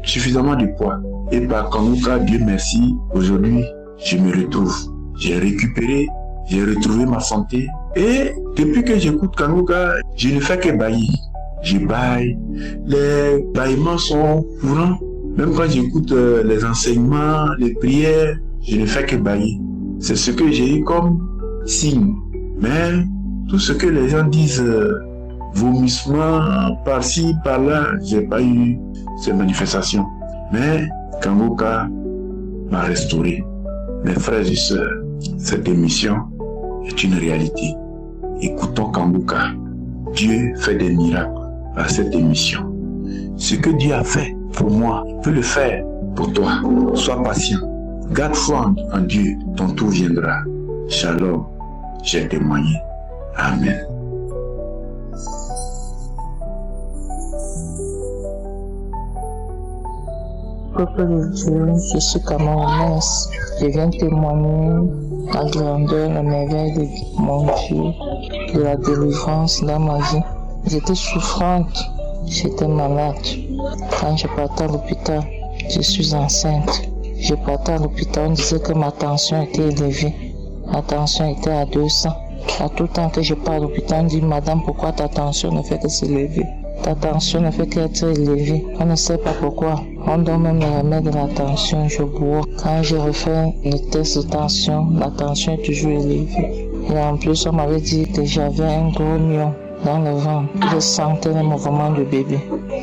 suffisamment de poids. Et par Kanguka, Dieu merci, aujourd'hui, je me retrouve. J'ai récupéré, j'ai retrouvé ma santé. Et depuis que j'écoute Kanguka, je ne fais que bailler. Je baille. Les bâillements sont courants. Même quand j'écoute les enseignements, les prières, je ne fais que bailler. C'est ce que j'ai eu comme signe. Mais tout ce que les gens disent, vomissement par-ci, par-là, j'ai pas eu ces manifestations. Mais Kanguka m'a restauré. Mes frères et sœurs, cette émission est une réalité. Écoutons Kanguka. Dieu fait des miracles à cette émission. Ce que Dieu a fait pour moi, il peut le faire pour toi. Sois patient. Garde foi en Dieu, ton tour viendra. Shalom, j'ai témoigné. Amen. Peuple de Dieu, je suis camerounaise. Je viens témoigner la grandeur, la merveille de mon Dieu, de la délivrance dans ma vie. J'étais souffrante, j'étais malade. Quand je partais à l'hôpital, je suis enceinte. Je partais à l'hôpital, on disait que ma tension était élevée. Ma tension était à 200. À tout temps que je pars à l'hôpital, on dit, madame, pourquoi ta tension ne fait que s'élever? Ta tension ne fait qu'être élevée. On ne sait pas pourquoi. On donne même le remède de la tension, je bois. Quand je refais le test de tension, la tension est toujours élevée. Et en plus, on m'avait dit que j'avais un gros lion dans le ventre. Je sentais les mouvements du bébé.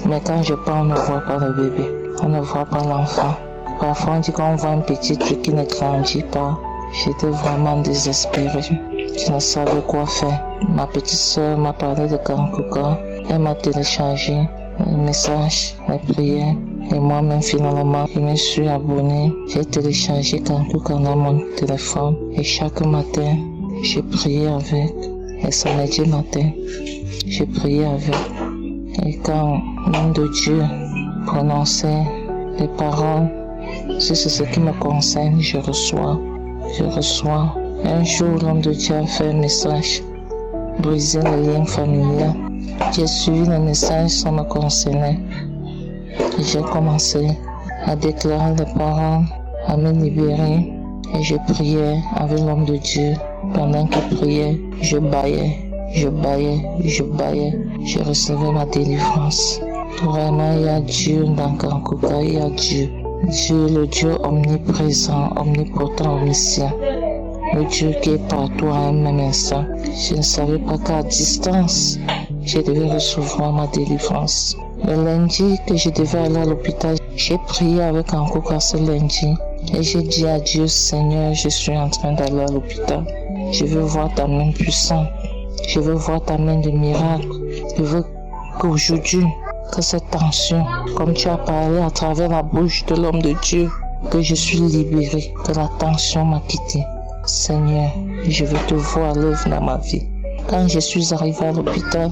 Mais quand je pars, on ne voit pas le bébé. On ne voit pas l'enfant. Parfois, on dit qu'on voit un petit truc qui ne grandit pas. J'étais vraiment désespérée. Je ne savais quoi faire. Ma petite soeur m'a parlé de Kanguka. Elle m'a téléchargé les messages, les prières. Et moi-même, finalement, je me suis abonnée. J'ai téléchargé Kanguka dans mon téléphone. Et chaque matin, j'ai prié avec. Et samedi matin, j'ai prié avec. Et quand l'homme de Dieu prononçait les paroles, si c'est ce qui me concerne, je reçois. Un jour, l'homme de Dieu a fait un message, briser le lien familial. J'ai suivi le message sans me concerner. J'ai commencé à déclarer les paroles, à me libérer. Et je priais avec l'homme de Dieu. Pendant qu'il priait, je baillais. Je recevais ma délivrance. Vraiment, il y a Dieu dans Kanguka, il y a Dieu. Dieu, le Dieu omniprésent, omnipotent, omniscient. Le Dieu qui est partout à un même instant. Je ne savais pas qu'à distance, je devais recevoir ma délivrance. Le lundi que je devais aller à l'hôpital, j'ai prié avec Kanguka ce lundi. Et j'ai dit à Dieu, Seigneur, je suis en train d'aller à l'hôpital. Je veux voir ta main puissante. Je veux voir ta main de miracle. Je veux qu'aujourd'hui, que cette tension, comme tu as parlé à travers la bouche de l'homme de Dieu, que je suis libérée, que la tension m'a quitté. Seigneur, je veux te voir l'œuvre dans ma vie. Quand je suis arrivée à l'hôpital,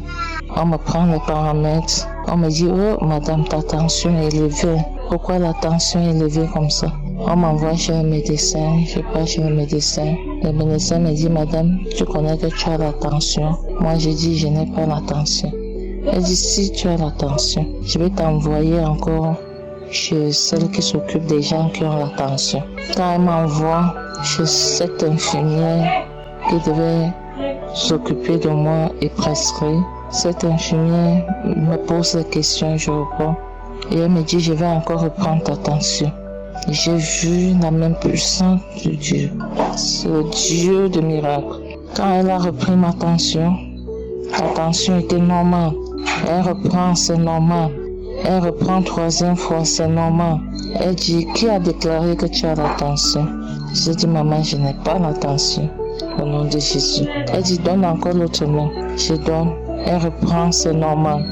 on me prend les paramètres. On me dit, oh madame, ta tension est élevée. Pourquoi la tension est élevée comme ça? On m'envoie chez un médecin, je pars chez un médecin. Le médecin me dit, madame, tu connais que tu as la tension. Moi, je dis, je n'ai pas la tension. Elle dit, si tu as la tension, je vais t'envoyer encore chez celle qui s'occupe des gens qui ont la tension. Quand elle m'envoie chez cette infirmière qui devait s'occuper de moi et prescrire, cette infirmière me pose des questions, je réponds. Et elle me dit, je vais encore reprendre ta tension. J'ai vu la main puissante de Dieu, ce Dieu de miracle. Quand elle a repris ma tension, la tension était normale. Elle reprend, c'est normal. Elle reprend troisième fois, c'est normal. Elle dit, qui a déclaré que tu as la tension? J'ai dit, maman, je n'ai pas la tension. Au nom de Jésus. Elle dit, donne encore l'autre main. Je donne. Elle reprend, c'est normal.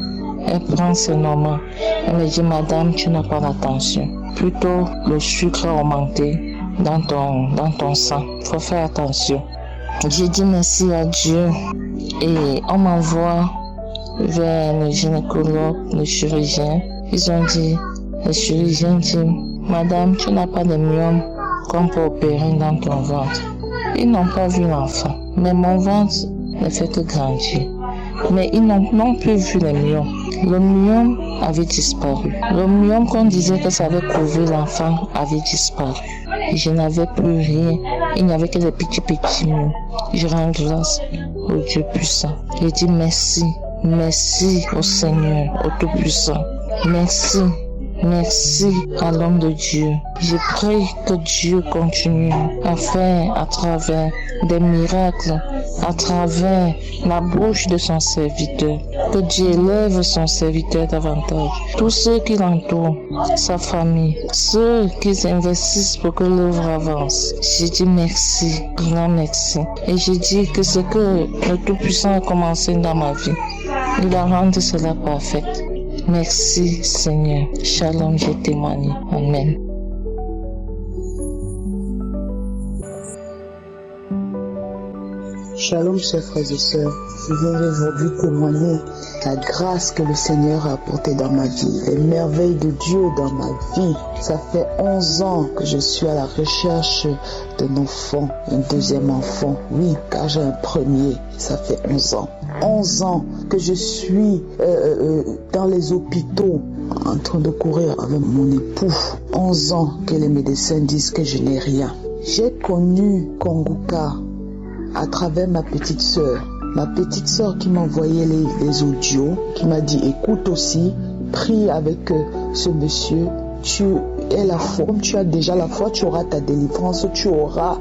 Elle prend, c'est normal. Elle me dit, madame, tu n'as pas l'attention. Plutôt, le sucre a augmenté dans ton sang. Il faut faire attention. J'ai dit merci à Dieu et on m'envoie vers le gynécologue, le chirurgien. Ils ont dit, le chirurgien dit, madame, tu n'as pas de myome qu'on peut opérer dans ton ventre. Ils n'ont pas vu l'enfant, mais mon ventre ne fait que grandir. Mais ils n'ont plus vu le myome. Le myome avait disparu. Le myome qu'on disait que ça avait couvert l'enfant avait disparu. Je n'avais plus rien. Il n'y avait que des petits myomes. Je rends grâce au Dieu puissant. Je dis merci. Merci au Seigneur, au Tout-Puissant. Merci. Merci à l'homme de Dieu. Je prie que Dieu continue à faire à travers des miracles, à travers la bouche de son serviteur. Que Dieu élève son serviteur davantage. Tous ceux qui l'entourent, sa famille, ceux qui investissent pour que l'œuvre avance. Je dis merci, grand merci. Et je dis que ce que le Tout-Puissant a commencé dans ma vie, il va rendre cela parfait. Merci Seigneur. Shalom, je témoigne. Amen. Shalom, chers frères et sœurs. Je viens aujourd'hui témoigner la grâce que le Seigneur a apportée dans ma vie, les merveilles de Dieu dans ma vie. Ça fait 11 ans que je suis à la recherche d'un enfant, un deuxième enfant. Oui, car j'ai un premier, ça fait 11 ans. 11 ans que je suis dans les hôpitaux en train de courir avec mon époux. 11 ans que les médecins disent que je n'ai rien. J'ai connu Kanguka à travers ma petite sœur. Ma petite sœur qui m'a envoyé les audios, qui m'a dit écoute aussi, prie avec ce monsieur, tu es la foi, comme tu as déjà la foi, tu auras ta délivrance, tu auras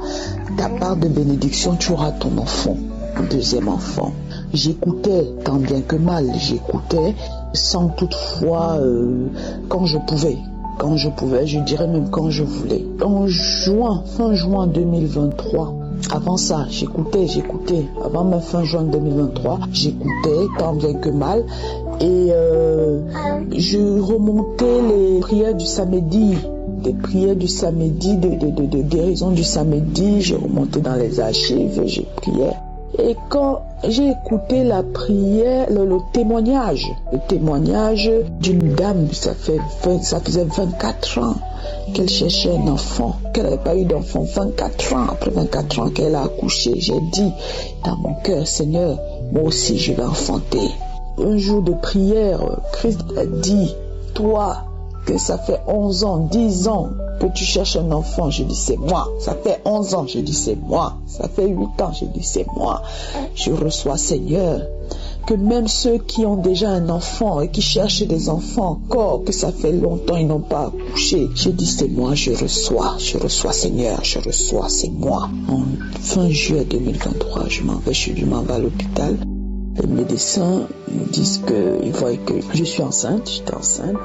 ta part de bénédiction, tu auras ton enfant, ton deuxième enfant. J'écoutais tant bien que mal, j'écoutais sans toutefois quand je pouvais, je dirais même quand je voulais. En juin, fin juin 2023, avant ça, j'écoutais, avant ma fin juin 2023, j'écoutais tant bien que mal et je remontais les prières du samedi, des prières du samedi, de guérison du samedi, j'ai remonté dans les archives, j'ai prié. Et quand j'ai écouté la prière, le témoignage d'une dame, ça faisait 24 ans qu'elle cherchait un enfant, qu'elle n'avait pas eu d'enfant, 24 ans, après 24 ans qu'elle a accouché, j'ai dit dans mon cœur, Seigneur, moi aussi je vais enfanter. Un jour de prière, Christ a dit, toi, que ça fait 11 ans, 10 ans que tu cherches un enfant, je dis c'est moi. Ça fait 11 ans, je dis c'est moi. Ça fait 8 ans, je dis c'est moi. Je reçois, Seigneur, que même ceux qui ont déjà un enfant et qui cherchent des enfants encore, que ça fait longtemps ils n'ont pas accouché, je dis c'est moi, je reçois Seigneur, je reçois, c'est moi. En fin juillet 2023, je m'en vais à l'hôpital. Les médecins disent qu'ils voient que je suis enceinte, j'étais enceinte,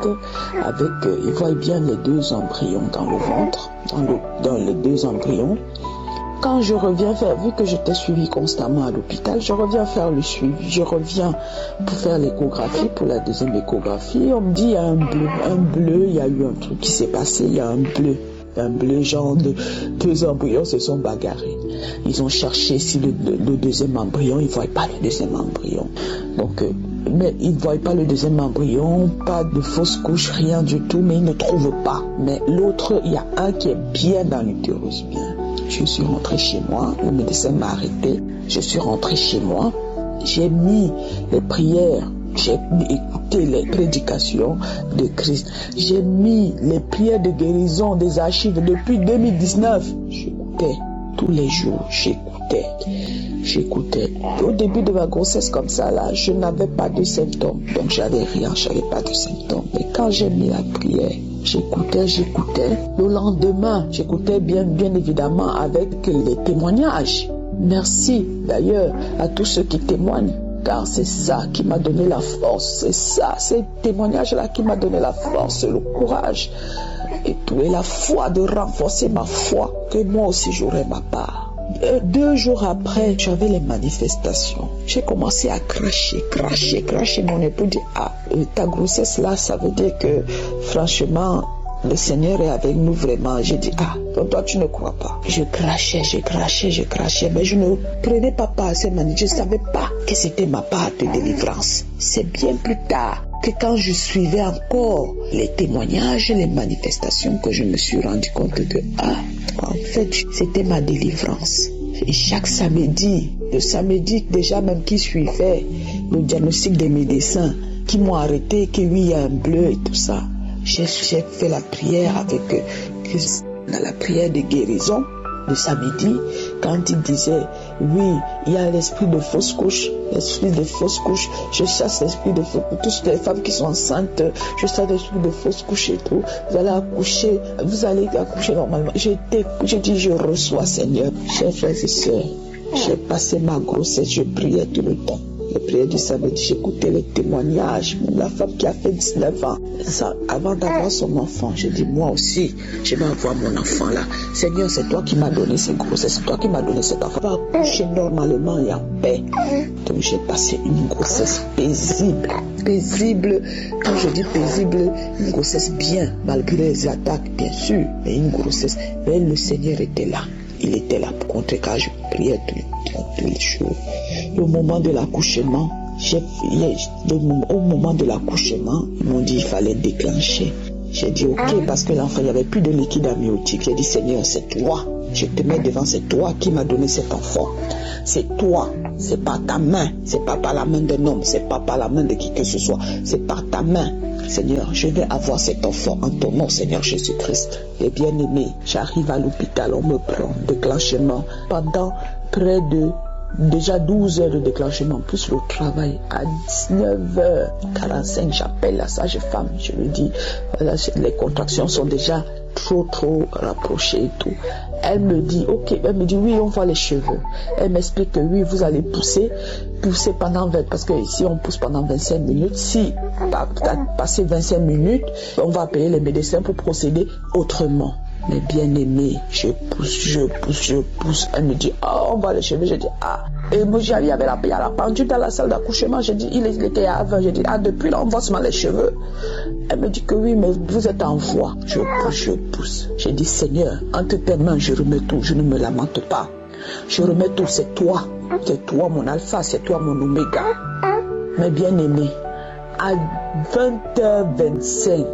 ils voient bien les 2 embryons dans le ventre, dans les 2 embryons. Quand je reviens faire, vu que j'étais suivie constamment à l'hôpital, je reviens faire le suivi, je reviens pour faire l'échographie, pour la deuxième échographie, on me dit il y a un bleu, il y a eu un truc qui s'est passé, il y a un bleu genre de 2 embryons se sont bagarrés. Ils ont cherché si le deuxième embryon, ils ne voient pas le deuxième embryon. Donc, mais ils ne voient pas le deuxième embryon, pas de fausse couche, rien du tout, mais ils ne trouvent pas. Mais l'autre, il y a un qui est bien dans l'utérus, bien. Je suis rentrée chez moi, le médecin m'a arrêté, je suis rentrée chez moi, j'ai mis les prières, j'ai écouté les prédications de Christ, j'ai mis les prières de guérison des archives depuis 2019, j'écoutais tous les jours, j'écoutais. Au début de ma grossesse comme ça, là, je n'avais pas de symptômes, donc j'avais pas de symptômes. Mais quand j'ai mis la prière, j'écoutais. Le lendemain, j'écoutais bien évidemment avec les témoignages. Merci d'ailleurs à tous ceux qui témoignent, car c'est ça qui m'a donné la force. C'est ça, ces témoignages-là qui m'a donné la force, le courage et tout, et la foi, de renforcer ma foi, que moi aussi j'aurai ma part. 2 jours après, j'avais les manifestations. J'ai commencé à cracher. Mon époux dit, ta grossesse là, ça veut dire que franchement, le Seigneur est avec nous vraiment. J'ai dit, donc toi tu ne crois pas. Je crachais, mais je ne prenais pas part à ces manies. Je ne savais pas que c'était ma part de délivrance. C'est bien plus tard que quand je suivais encore les témoignages, les manifestations, que je me suis rendu compte que, en fait, c'était ma délivrance. Et chaque samedi, le samedi déjà même qui suivait le diagnostic des médecins, qui m'ont arrêté, que oui, il y a un bleu et tout ça. J'ai fait la prière avec la prière de guérison le samedi, quand il disait oui, il y a l'esprit de fausse couche, je chasse l'esprit de fausse couche, toutes les femmes qui sont enceintes, je chasse l'esprit de fausse couche et tout, vous allez accoucher normalement. J'ai dit, je reçois, Seigneur. Chers frères et sœurs, j'ai passé ma grossesse, je priais tout le temps. Les prières du samedi, j'écoutais les témoignages, même la femme qui a fait 19 ans. Ça, avant d'avoir son enfant, j'ai dit, moi aussi, je vais avoir mon enfant là. Seigneur, c'est toi qui m'as donné cette grossesse, c'est toi qui m'as donné cet enfant. On va accoucher normalement et en paix. Donc j'ai passé une grossesse paisible. Quand je dis paisible, une grossesse bien, malgré les attaques, bien sûr, mais une grossesse. Mais le Seigneur était là. Il était là pour contrecarrer, je priais tous les jours. Au moment de l'accouchement, au moment de l'accouchement, ils m'ont dit qu'il fallait déclencher. J'ai dit ok, parce que l'enfant, il n'y avait plus de liquide amniotique. J'ai dit, Seigneur, c'est toi. Je te mets devant, c'est toi qui m'as donné cet enfant. C'est toi, c'est pas ta main, c'est pas par la main d'un homme, c'est pas par la main de qui que ce soit, c'est par ta main. Seigneur, je vais avoir cet enfant en ton nom, Seigneur Jésus-Christ. Et bien aimé, j'arrive à l'hôpital, on me prend déclenchement pendant près de déjà 12 heures de déclenchement, plus le travail. À 19h45, j'appelle la sage-femme, je lui dis, voilà, les contractions sont déjà trop rapprochées et tout. Elle me dit, ok, elle me dit, oui, on voit les cheveux. Elle m'explique que oui, vous allez pousser pendant 20, parce que ici on pousse pendant 25 minutes. Si passé 25 minutes, on va appeler les médecins pour procéder autrement. Mais bien aimé, je pousse. Elle me dit, on voit les cheveux. Je dis, Et moi, il y avait la pendule dans la salle d'accouchement. J'ai dit, il était à 20. J'ai dit, depuis là, on voit seulement les cheveux. Elle me dit que oui, mais vous êtes en voie. Je pousse. J'ai dit, Seigneur, entre tes mains, je remets tout. Je ne me lamente pas. Je remets tout. C'est toi. C'est toi mon alpha. C'est toi mon oméga. Mais bien aimé, à 20h25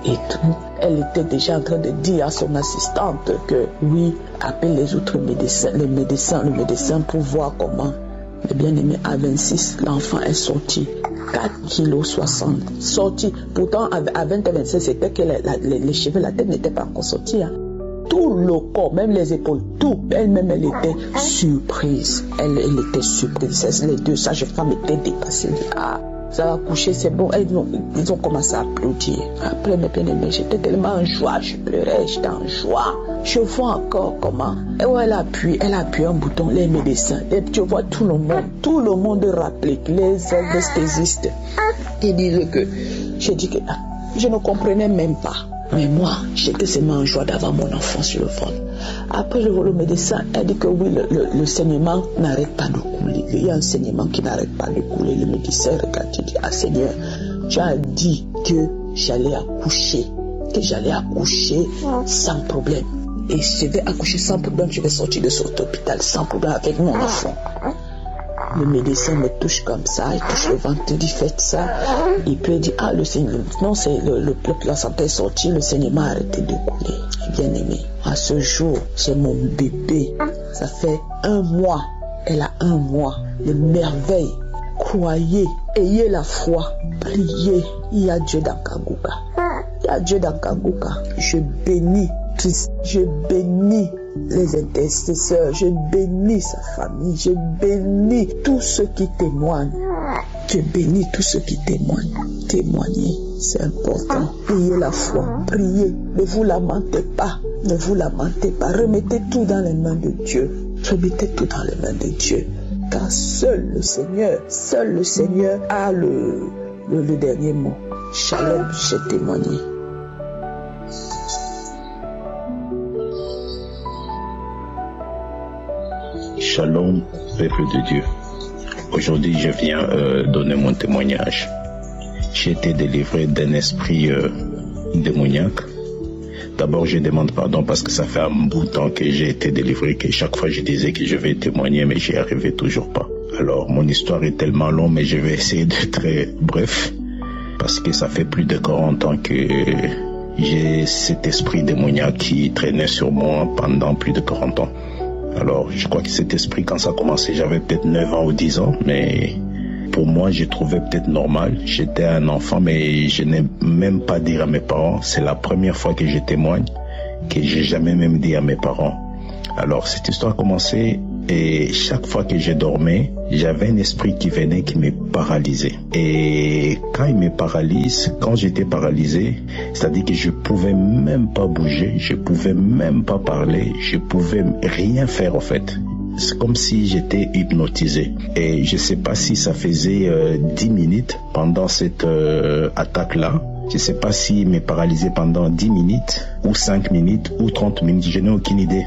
et tout, elle était déjà en train de dire à son assistante que oui, appelle les autres médecins, le médecin pour voir comment. Mais bien aimé, à 26, l'enfant est sorti. 4,60 kg sorti. Pourtant, à 20h25, c'était que les cheveux, la tête n'était pas encore sortie. Tout le corps, même les épaules, tout. Elle-même, elle était surprise. Elle était surprise. Les deux sages-femmes étaient dépassées. Ça va coucher, c'est bon. Ils ont commencé à applaudir. Après, mes bien-aimés, j'étais tellement en joie, je pleurais, j'étais en joie. Je vois encore comment. Et où elle appuie un bouton, les médecins. Et tu vois tout le monde rappelait, les anesthésistes. Ils disaient que, j'ai dit que je ne comprenais même pas. Mais moi, j'étais seulement en joie d'avoir mon enfant sur le ventre. Après, je vois le médecin, elle dit que oui, le saignement n'arrête pas de couler. Il y a un saignement qui n'arrête pas de couler. Le médecin regarde, il dit, Seigneur, tu as dit que j'allais accoucher sans problème. Et je vais accoucher sans problème, je vais sortir de cet hôpital sans problème avec mon enfant. Le médecin me touche comme ça, il touche le ventre, il dit faites ça. Et puis il dit, le Seigneur, non, c'est la santé est sortie, le saignement a arrêté de couler. Bien aimé, à ce jour, j'ai mon bébé. Ça fait 1 mois. Elle a 1 mois. Les merveilles. Croyez, ayez la foi, priez. Il y a Dieu dans Kanguka. Je bénis les intercesseurs, je bénis sa famille, je bénis tous ceux qui témoignent. Témoignez, c'est important. Ayez la foi, priez, ne vous lamentez pas. Remettez tout dans les mains de Dieu. Car seul le Seigneur a le dernier mot. Shalom, j'ai témoigné. Shalom, peuple de Dieu. Aujourd'hui, je viens donner mon témoignage. J'ai été délivré d'un esprit démoniaque. D'abord, je demande pardon parce que ça fait un bout de temps que j'ai été délivré, que chaque fois je disais que je vais témoigner, mais j'y arrivais toujours pas. Alors, mon histoire est tellement longue, mais je vais essayer d'être très bref, parce que ça fait plus de 40 ans que j'ai cet esprit démoniaque qui traînait sur moi pendant plus de 40 ans. Alors, je crois que cet esprit, quand ça a commencé, j'avais peut-être 9 ans ou 10 ans, mais pour moi, je trouvais peut-être normal. J'étais un enfant, mais je n'ai même pas dit à mes parents. C'est la première fois que je témoigne, que j'ai jamais même dit à mes parents. Alors, cette histoire a commencé et chaque fois que je dormais, j'avais un esprit qui venait, qui me paralysait. Et quand il me paralyse, quand j'étais paralysé, c'est-à-dire que je pouvais même pas bouger, je pouvais même pas parler, je pouvais rien faire en fait. C'est comme si j'étais hypnotisé. Et je sais pas si ça faisait 10 minutes pendant cette attaque-là. Je sais pas s'il m'est paralysé pendant 10 minutes, ou 5 minutes, ou 30 minutes. Je n'ai aucune idée.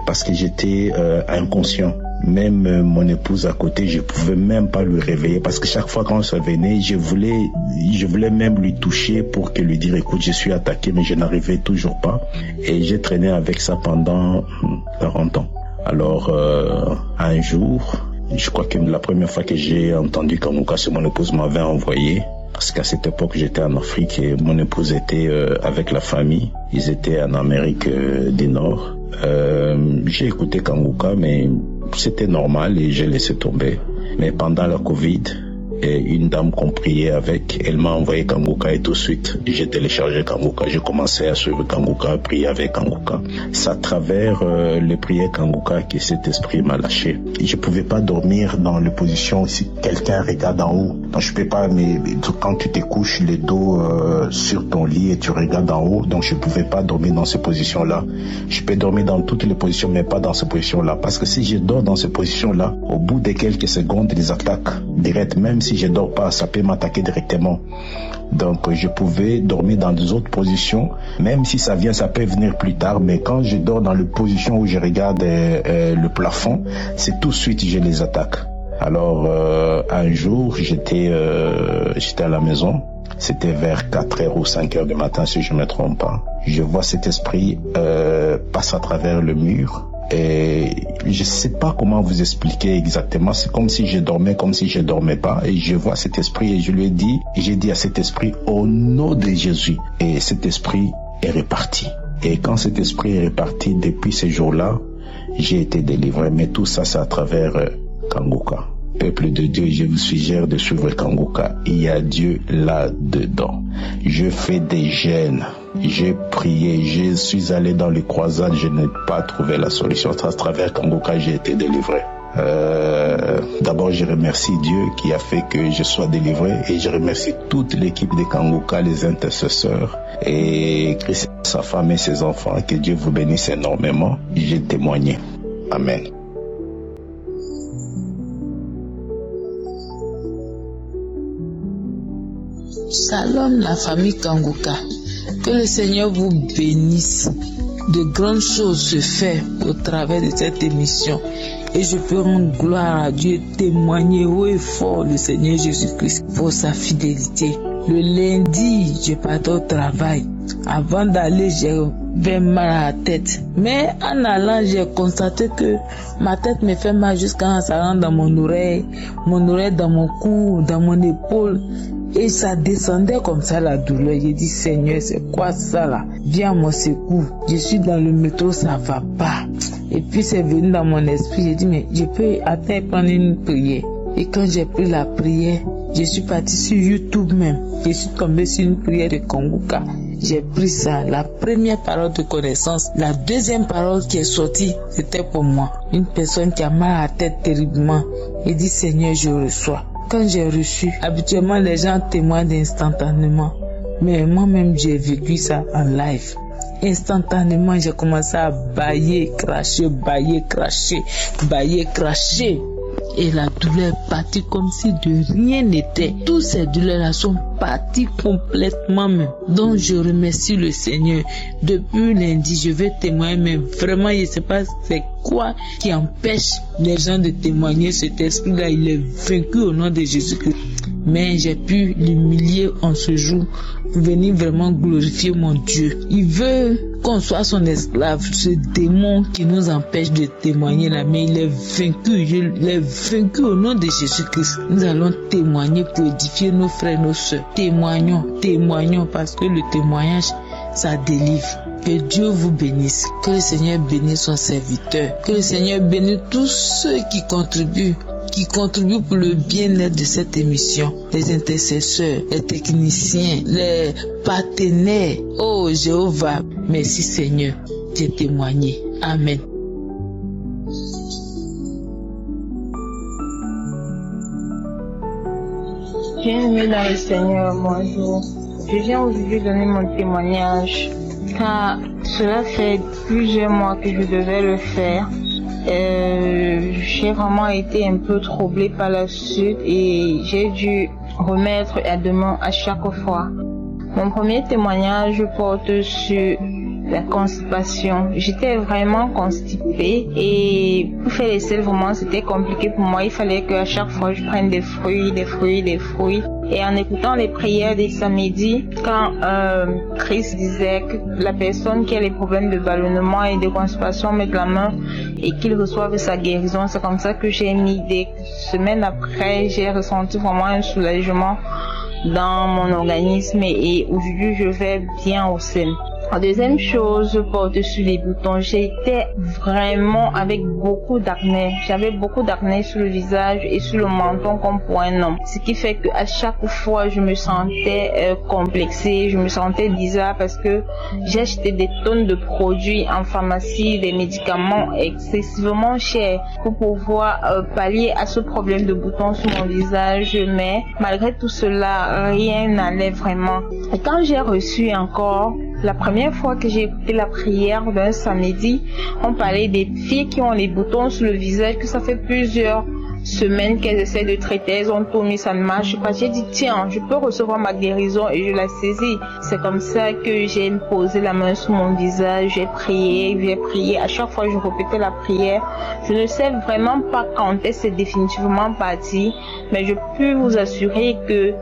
Parce que j'étais inconscient. Même mon épouse à côté, je pouvais même pas lui réveiller. Parce que chaque fois quand ça venait, je voulais même lui toucher pour lui dire, écoute, je suis attaqué, mais je n'arrivais toujours pas. Et j'ai traîné avec ça pendant 40 ans. Alors, un jour, je crois que la première fois que j'ai entendu Kanguka, c'est mon épouse m'avait envoyé. Parce qu'à cette époque, j'étais en Afrique et mon épouse était avec la famille. Ils étaient en Amérique du Nord. J'ai écouté Kanguka, mais c'était normal et j'ai laissé tomber. Mais pendant la Covid, une dame qu'on priait avec, elle m'a envoyé Kanguka et tout de suite, j'ai téléchargé Kanguka. J'ai commencé à suivre Kanguka, à prier avec Kanguka. C'est à travers les prières Kanguka que cet esprit m'a lâché. Je pouvais pas dormir dans les positions si quelqu'un regarde en haut. Donc je peux pas, mais quand tu te couches le dos sur ton lit et tu regardes en haut, donc je pouvais pas dormir dans ces positions-là. Je peux dormir dans toutes les positions, mais pas dans ces positions-là. Parce que si je dors dans ces positions-là, au bout de quelques secondes, les attaques directes, même si je dors pas, ça peut m'attaquer directement. Donc je pouvais dormir dans des autres positions, même si ça vient, ça peut venir plus tard, mais quand je dors dans la position où je regarde le plafond, c'est tout de suite je les attaque. Alors un jour, j'étais à la maison, c'était vers 4h ou 5h du matin si je me trompe pas. Je vois cet esprit passer à travers le mur. Et je sais pas comment vous expliquer exactement. C'est comme si je dormais, comme si je dormais pas. Et je vois cet esprit et j'ai dit à cet esprit, au nom de Jésus. Et cet esprit est reparti. Et quand cet esprit est reparti, depuis ce jour-là, j'ai été délivré. Mais tout ça, c'est à travers Kanguka. Peuple de Dieu, je vous suggère de suivre Kanguka. Il y a Dieu là-dedans. Je fais des jeûnes. J'ai prié, je suis allé dans les croisades, je n'ai pas trouvé la solution. À travers Kanguka, j'ai été délivré. D'abord, je remercie Dieu qui a fait que je sois délivré et je remercie toute l'équipe de Kanguka, les intercesseurs et Christ, sa femme et ses enfants. Que Dieu vous bénisse énormément. J'ai témoigné. Amen. Shalom la famille Kanguka. Que le Seigneur vous bénisse. De grandes choses se font au travers de cette émission. Et je peux rendre gloire à Dieu, témoigner haut et fort le Seigneur Jésus-Christ pour sa fidélité. Le lundi, je partais au travail. Avant d'aller, j'avais mal à la tête. Mais en allant, j'ai constaté que ma tête me fait mal jusqu'à ça rentre dans mon oreille dans mon cou, dans mon épaule. Et ça descendait comme ça la douleur. J'ai dit, Seigneur, c'est quoi ça là? Viens à mon secours. Je suis dans le métro, ça va pas. Et puis c'est venu dans mon esprit. J'ai dit, mais je peux attendre prendre une prière. Et quand j'ai pris la prière, je suis parti sur YouTube même. Je suis tombé sur une prière de Kanguka. J'ai pris ça, la première parole de connaissance. La deuxième parole qui est sortie, c'était pour moi. Une personne qui a mal à la tête terriblement. Et dit, Seigneur, je reçois. Quand j'ai reçu, habituellement les gens témoignent instantanément. Mais moi-même, j'ai vécu ça en live. Instantanément, j'ai commencé à bailler, cracher, bailler, cracher, bailler, cracher. et la douleur est partie comme si de rien n'était. Toutes ces douleurs-là sont parties complètement même. Donc je remercie le Seigneur. Depuis lundi, je vais témoigner, mais vraiment, je ne sais pas c'est quoi qui empêche les gens de témoigner. Cet esprit-là, il est vaincu au nom de Jésus-Christ. Mais j'ai pu l'humilier en ce jour pour venir vraiment glorifier mon Dieu. Il veut qu'on soit son esclave, ce démon qui nous empêche de témoigner là, mais il est vaincu, il est vaincu au nom de Jésus-Christ. Nous allons témoigner pour édifier nos frères, nos soeurs. Témoignons parce que le témoignage, ça délivre. Que Dieu vous bénisse, que le Seigneur bénisse son serviteur, que le Seigneur bénisse tous ceux qui contribuent pour le bien-être de cette émission, les intercesseurs, les techniciens, les partenaires. Oh Jéhovah, merci Seigneur, j'ai témoigné. Amen. Bienvenue dans le Seigneur, bonjour. Je viens aujourd'hui donner mon témoignage, car cela fait plusieurs mois que je devais le faire. J'ai vraiment été un peu troublée par la suite et j'ai dû remettre à demain à chaque fois. Mon premier témoignage porte sur la constipation. J'étais vraiment constipée et pour faire les selles, vraiment c'était compliqué pour moi. Il fallait qu'à chaque fois je prenne des fruits. Et en écoutant les prières des samedis, quand Christ disait que la personne qui a les problèmes de ballonnement et de constipation mette la main et qu'il reçoive sa guérison, c'est comme ça que j'ai mis des semaines après, j'ai ressenti vraiment un soulagement dans mon organisme et aujourd'hui je vais bien au sein. La deuxième chose porte sur les boutons. J'étais vraiment avec beaucoup d'acné. J'avais beaucoup d'acné sur le visage et sur le menton comme pour un homme. Ce qui fait que à chaque fois je me sentais complexée, je me sentais bizarre parce que j'ai acheté des tonnes de produits en pharmacie, des médicaments excessivement chers pour pouvoir pallier à ce problème de boutons sur mon visage. Mais malgré tout cela, rien n'allait vraiment. Et quand j'ai reçu encore la première fois que j'ai écouté la prière d'un samedi, on parlait des filles qui ont les boutons sur le visage, que ça fait plusieurs semaines qu'elles essaient de traiter, elles ont tout mis, ça ne marche pas. J'ai dit tiens, je peux recevoir ma guérison et je la saisis. C'est comme ça que j'ai posé la main sur mon visage, j'ai prié. À chaque fois je répétais la prière. Je ne sais vraiment pas quand est-ce définitivement parti, mais je peux vous assurer que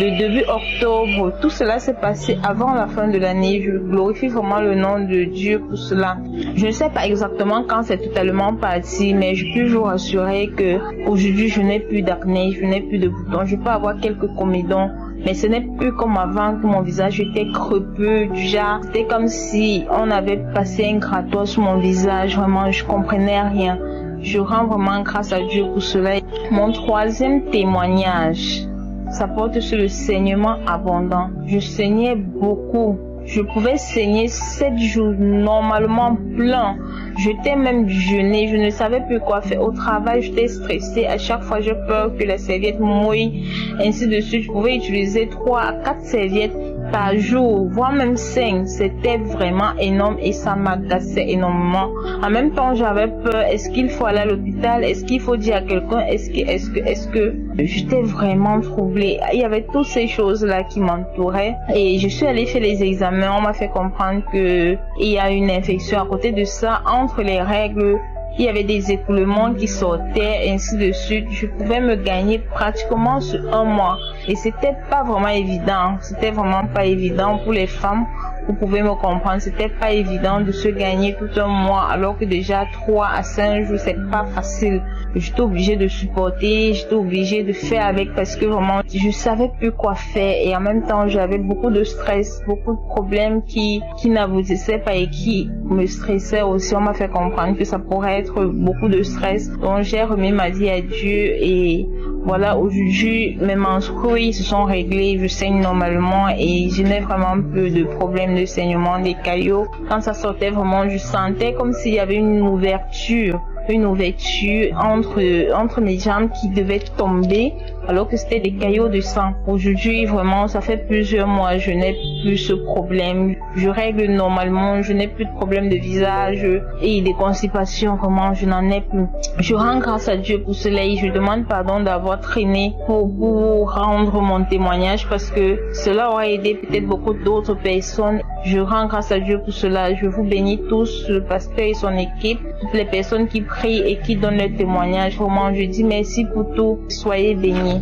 de début octobre, tout cela s'est passé avant la fin de l'année. Je glorifie vraiment le nom de Dieu pour cela. Je ne sais pas exactement quand c'est totalement parti, mais je peux vous rassurer que aujourd'hui je n'ai plus d'acné, je n'ai plus de boutons. Je peux avoir quelques comédons, mais ce n'est plus comme avant que mon visage était crepeux, du genre, c'était comme si on avait passé un grattoir sur mon visage. Vraiment, je comprenais rien. Je rends vraiment grâce à Dieu pour cela. Mon troisième témoignage, ça porte sur le saignement abondant. Je saignais beaucoup. Je pouvais saigner 7 jours normalement plein. J'étais même jeûnée, je ne savais plus quoi faire. Au travail, j'étais stressée. À chaque fois, j'ai peur que la serviette mouille. Ainsi de suite, je pouvais utiliser 3 à 4 serviettes par jour, voire même 5. C'était vraiment énorme et ça m'agaçait énormément. En même temps, j'avais peur. Est-ce qu'il faut aller à l'hôpital? Est-ce qu'il faut dire à quelqu'un? Est-ce que j'étais vraiment troublée? Il y avait toutes ces choses-là qui m'entouraient et je suis allée faire les examens. On m'a fait comprendre que il y a une infection. À côté de ça, entre les règles, il y avait des écoulements qui sortaient, ainsi de suite. Je pouvais me gagner pratiquement sur 1 mois. Et c'était pas vraiment évident. C'était vraiment pas évident pour les femmes. Vous pouvez me comprendre. C'était pas évident de se gagner tout un mois, alors que déjà 3 à 5 jours, c'est pas facile. J'étais obligée de supporter, j'étais obligée de faire avec parce que vraiment, je savais plus quoi faire. Et en même temps, j'avais beaucoup de stress, beaucoup de problèmes qui n'aboutissaient pas et qui me stressaient aussi. On m'a fait comprendre que ça pourrait être beaucoup de stress. Donc, j'ai remis ma vie à Dieu et voilà, aujourd'hui, mes menstrues se sont réglées, je saigne normalement et je n'ai vraiment plus de problèmes de saignement des caillots. Quand ça sortait vraiment, je sentais comme s'il y avait une ouverture entre mes jambes qui devaient tomber alors que c'était des caillots de sang. Aujourd'hui, vraiment, ça fait plusieurs mois, je n'ai plus ce problème. Je règle normalement, je n'ai plus de problème de visage et des constipations, vraiment, je n'en ai plus. Je rends grâce à Dieu pour cela et je demande pardon d'avoir traîné pour rendre mon témoignage parce que cela aura aidé peut-être beaucoup d'autres personnes. Je rends grâce à Dieu pour cela. Je vous bénis tous, le pasteur et son équipe, toutes les personnes qui prient et qui donnent leur témoignage. Vraiment, je dis merci pour tout. Soyez bénis.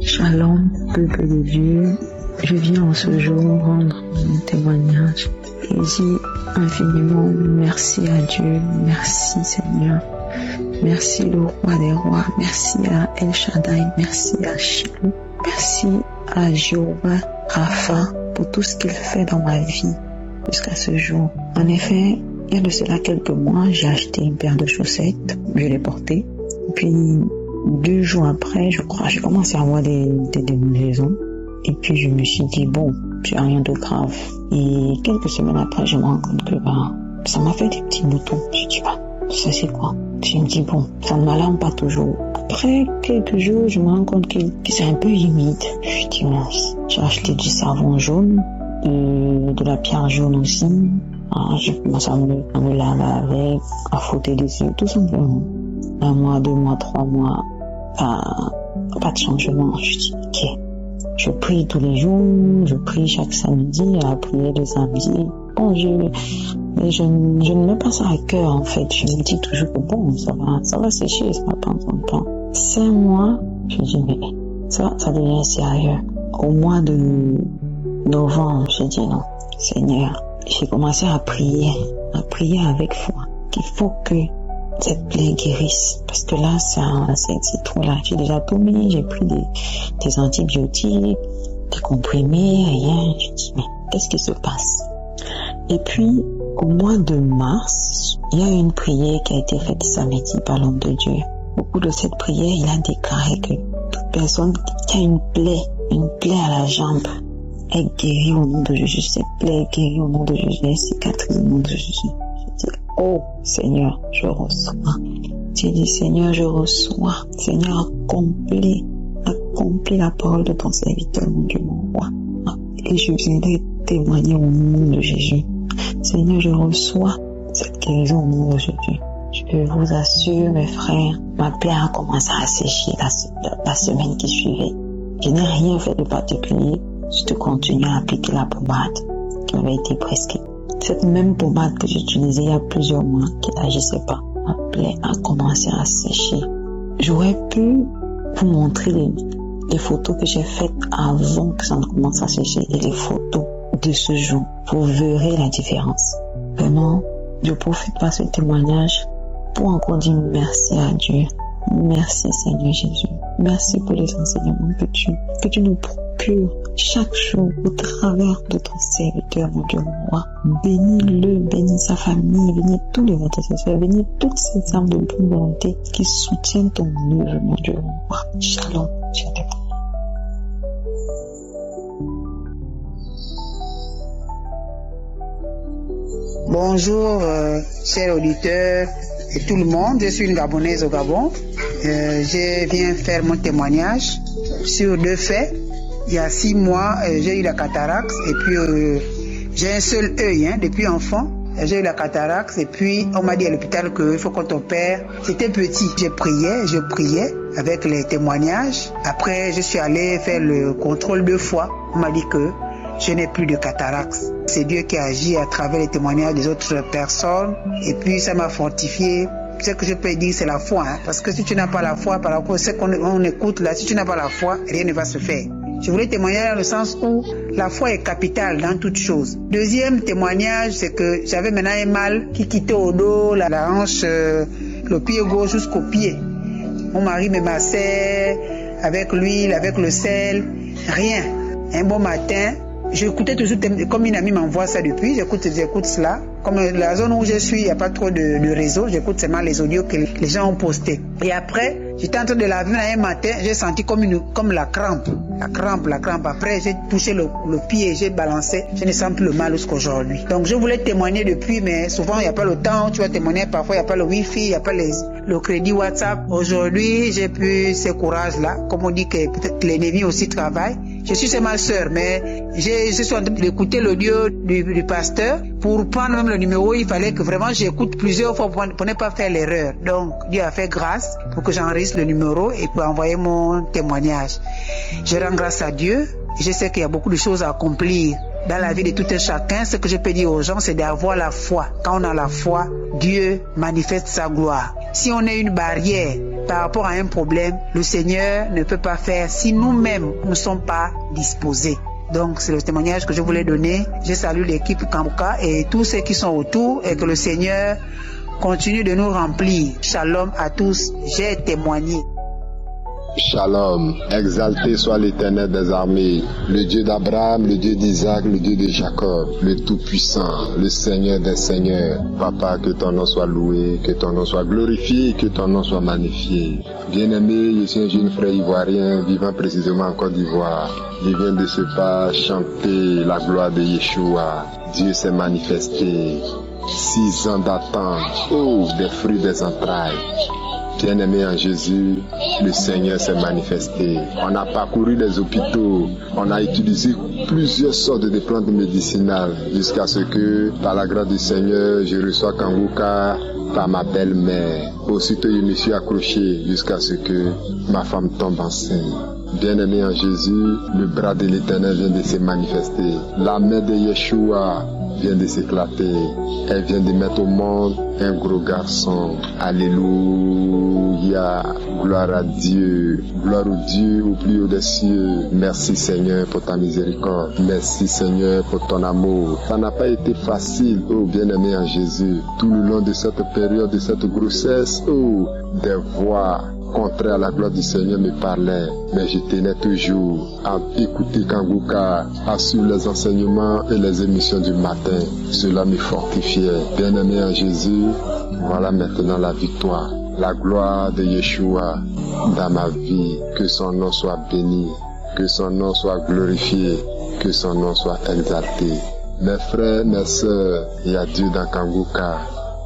Shalom, peuple de Dieu. Je viens en ce jour rendre mon témoignage et dis infiniment merci à Dieu, merci Seigneur, merci le roi des rois, merci à El Shaddai, merci à Shiloh, merci à Jéhovah Rapha pour tout ce qu'il fait dans ma vie jusqu'à ce jour. En effet, il y a de cela quelques mois, j'ai acheté une paire de chaussettes, je l'ai portée, puis 2 jours après, je crois, j'ai commencé à avoir des démangeaisons. Et puis je me suis dit, bon, j'ai rien de grave. Et quelques semaines après, je me rends compte que ça m'a fait des petits boutons. Je dis, ça c'est quoi? Je me dis, bon, ça ne m'alarme pas toujours. Après quelques jours, je me rends compte que c'est un peu humide. Je dis, mince, j'ai acheté du savon jaune, de la pierre jaune aussi. Je commence à me laver avec, à frotter dessus, tout simplement. 1 mois, 2 mois, 3 mois, pas de changement. Je dis, ok. Je prie tous les jours, je prie chaque samedi, à la prière de samedi. Bon, je ne mets pas ça à cœur, en fait. Je me dis toujours que bon, ça va sécher, ça va prendre son temps. 5 mois, je dis, mais ça devient sérieux. Au mois de novembre, j'ai dit non, Seigneur, j'ai commencé à prier avec foi, qu'il faut que cette plaie guérisse. Parce que là, c'est trop là. J'ai déjà tout mis, j'ai pris des antibiotiques, des comprimés, rien. Je dis, mais qu'est-ce qui se passe? Et puis, au mois de mars, il y a une prière qui a été faite samedi par l'homme de Dieu. Au cours de cette prière, il a déclaré que toute personne qui a une plaie à la jambe, est guérie au nom de Jésus. Cette plaie est guérie au nom de Jésus. Elle cicatrise au nom de Jésus. Je dis, oh Seigneur, je reçois. J'ai dit, Seigneur, je reçois. Seigneur, accomplis la parole de ton serviteur, mon Dieu, mon roi. Et je viendrai témoigner au nom de Jésus. Seigneur, je reçois cette guérison au nom de Jésus. Je vous assure, mes frères, ma plaie a commencé à sécher la semaine qui suivait. Je n'ai rien fait de particulier. Je continue à appliquer la pommade qui m'avait été prescrite. Cette même pommade que j'utilisais il y a plusieurs mois, qui n'agissait pas, ma plaie a commencé à sécher. J'aurais pu vous montrer les photos que j'ai faites avant que ça ne commence à sécher et les photos de ce jour. Vous verrez la différence. Vraiment, je profite par ce témoignage pour encore dire merci à Dieu. Merci Seigneur Jésus. Merci pour les enseignements que tu nous procures chaque jour au travers de ton serviteur, mon Dieu, mon roi. Bénis-le, bénis sa famille, bénis tous les intercesseurs, bénis toutes ces âmes de bonne volonté qui soutiennent ton œuvre, mon Dieu, mon roi. Shalom. Dieu te bénisse. Bonjour, chers auditeurs et tout le monde. Je suis une Gabonaise au Gabon. Je viens faire mon témoignage sur 2 faits. Il y a 6 mois, j'ai eu la cataracte et puis j'ai un seul œil depuis enfant. J'ai eu la cataracte et puis on m'a dit à l'hôpital qu'il faut qu'on t'opère. C'était petit. Je priais avec les témoignages. Après, je suis allé faire le contrôle 2 fois. On m'a dit que je n'ai plus de cataracte. C'est Dieu qui agit à travers les témoignages des autres personnes. Et puis ça m'a fortifié. Ce que je peux dire, c'est la foi. Parce que si tu n'as pas la foi, par rapport à ce qu'on écoute là, si tu n'as pas la foi, rien ne va se faire. Je voulais témoigner dans le sens où la foi est capitale dans toute chose. Deuxième témoignage, c'est que j'avais maintenant un mal qui quittait au dos, la hanche, le pied gauche jusqu'au pied. Mon mari me massait avec l'huile, avec le sel, rien. Un bon matin, j'écoutais toujours, comme une amie m'envoie ça depuis, j'écoute cela. Comme la zone où je suis, il n'y a pas trop de réseau, j'écoute seulement les audios que les gens ont postés. Et après, J'étais en train de laver un matin, j'ai senti comme la crampe. La crampe. Après, j'ai touché le pied, j'ai balancé. Je ne sens plus le mal jusqu'aujourd'hui. Donc, je voulais témoigner depuis, mais souvent, il n'y a pas le temps. Tu vas témoigner, parfois, il n'y a pas le wifi, il n'y a pas le crédit WhatsApp. Aujourd'hui, j'ai plus ce courage-là. Comme on dit que peut-être l'ennemi aussi travaille. Je suis ma sœur, mais je suis en train d'écouter l'audio du pasteur. Pour prendre même le numéro, il fallait que vraiment j'écoute plusieurs fois pour ne pas faire l'erreur. Donc, Dieu a fait grâce pour que j'enregistre le numéro et pour envoyer mon témoignage. Je rends grâce à Dieu. Je sais qu'il y a beaucoup de choses à accomplir dans la vie de tout un chacun. Ce que je peux dire aux gens, c'est d'avoir la foi. Quand on a la foi, Dieu manifeste sa gloire. Si on a une barrière par rapport à un problème, le Seigneur ne peut pas faire si nous-mêmes ne sommes pas disposés. Donc, c'est le témoignage que je voulais donner. Je salue l'équipe Kanguka et tous ceux qui sont autour et que le Seigneur continue de nous remplir. Shalom à tous. J'ai témoigné. Shalom, exalté soit l'Éternel des armées, le Dieu d'Abraham, le Dieu d'Isaac, le Dieu de Jacob, le Tout-Puissant, le Seigneur des Seigneurs. Papa, que ton nom soit loué, que ton nom soit glorifié, que ton nom soit magnifié. Bien-aimé, je suis un jeune frère ivoirien vivant précisément en Côte d'Ivoire. Je viens de ce pas chanter la gloire de Yeshua. Dieu s'est manifesté. 6 ans d'attente, oh, des fruits des entrailles. Bien-aimé en Jésus, le Seigneur s'est manifesté. On a parcouru les hôpitaux, on a utilisé plusieurs sortes de plantes médicinales jusqu'à ce que, par la grâce du Seigneur, je reçois Kanguka par ma belle-mère. Aussitôt, je me suis accroché jusqu'à ce que ma femme tombe enceinte. Bien-aimé en Jésus, le bras de l'Éternel vient de se manifester. La main de Yeshua vient de s'éclater. Elle vient de mettre au monde un gros garçon. Alléluia. Gloire à Dieu. Gloire au Dieu au plus haut des cieux. Merci Seigneur pour ta miséricorde. Merci Seigneur pour ton amour. Ça n'a pas été facile, oh bien-aimé en Jésus. Tout le long de cette période, de cette grossesse, oh, des voix contraire à la gloire du Seigneur me parlait, mais je tenais toujours à écouter Kanguka, à suivre les enseignements et les émissions du matin. Cela me fortifiait. Bien-aimé en Jésus, voilà maintenant la victoire, la gloire de Yeshua dans ma vie. Que son nom soit béni, que son nom soit glorifié, que son nom soit exalté. Mes frères, mes sœurs, il y a Dieu dans Kanguka.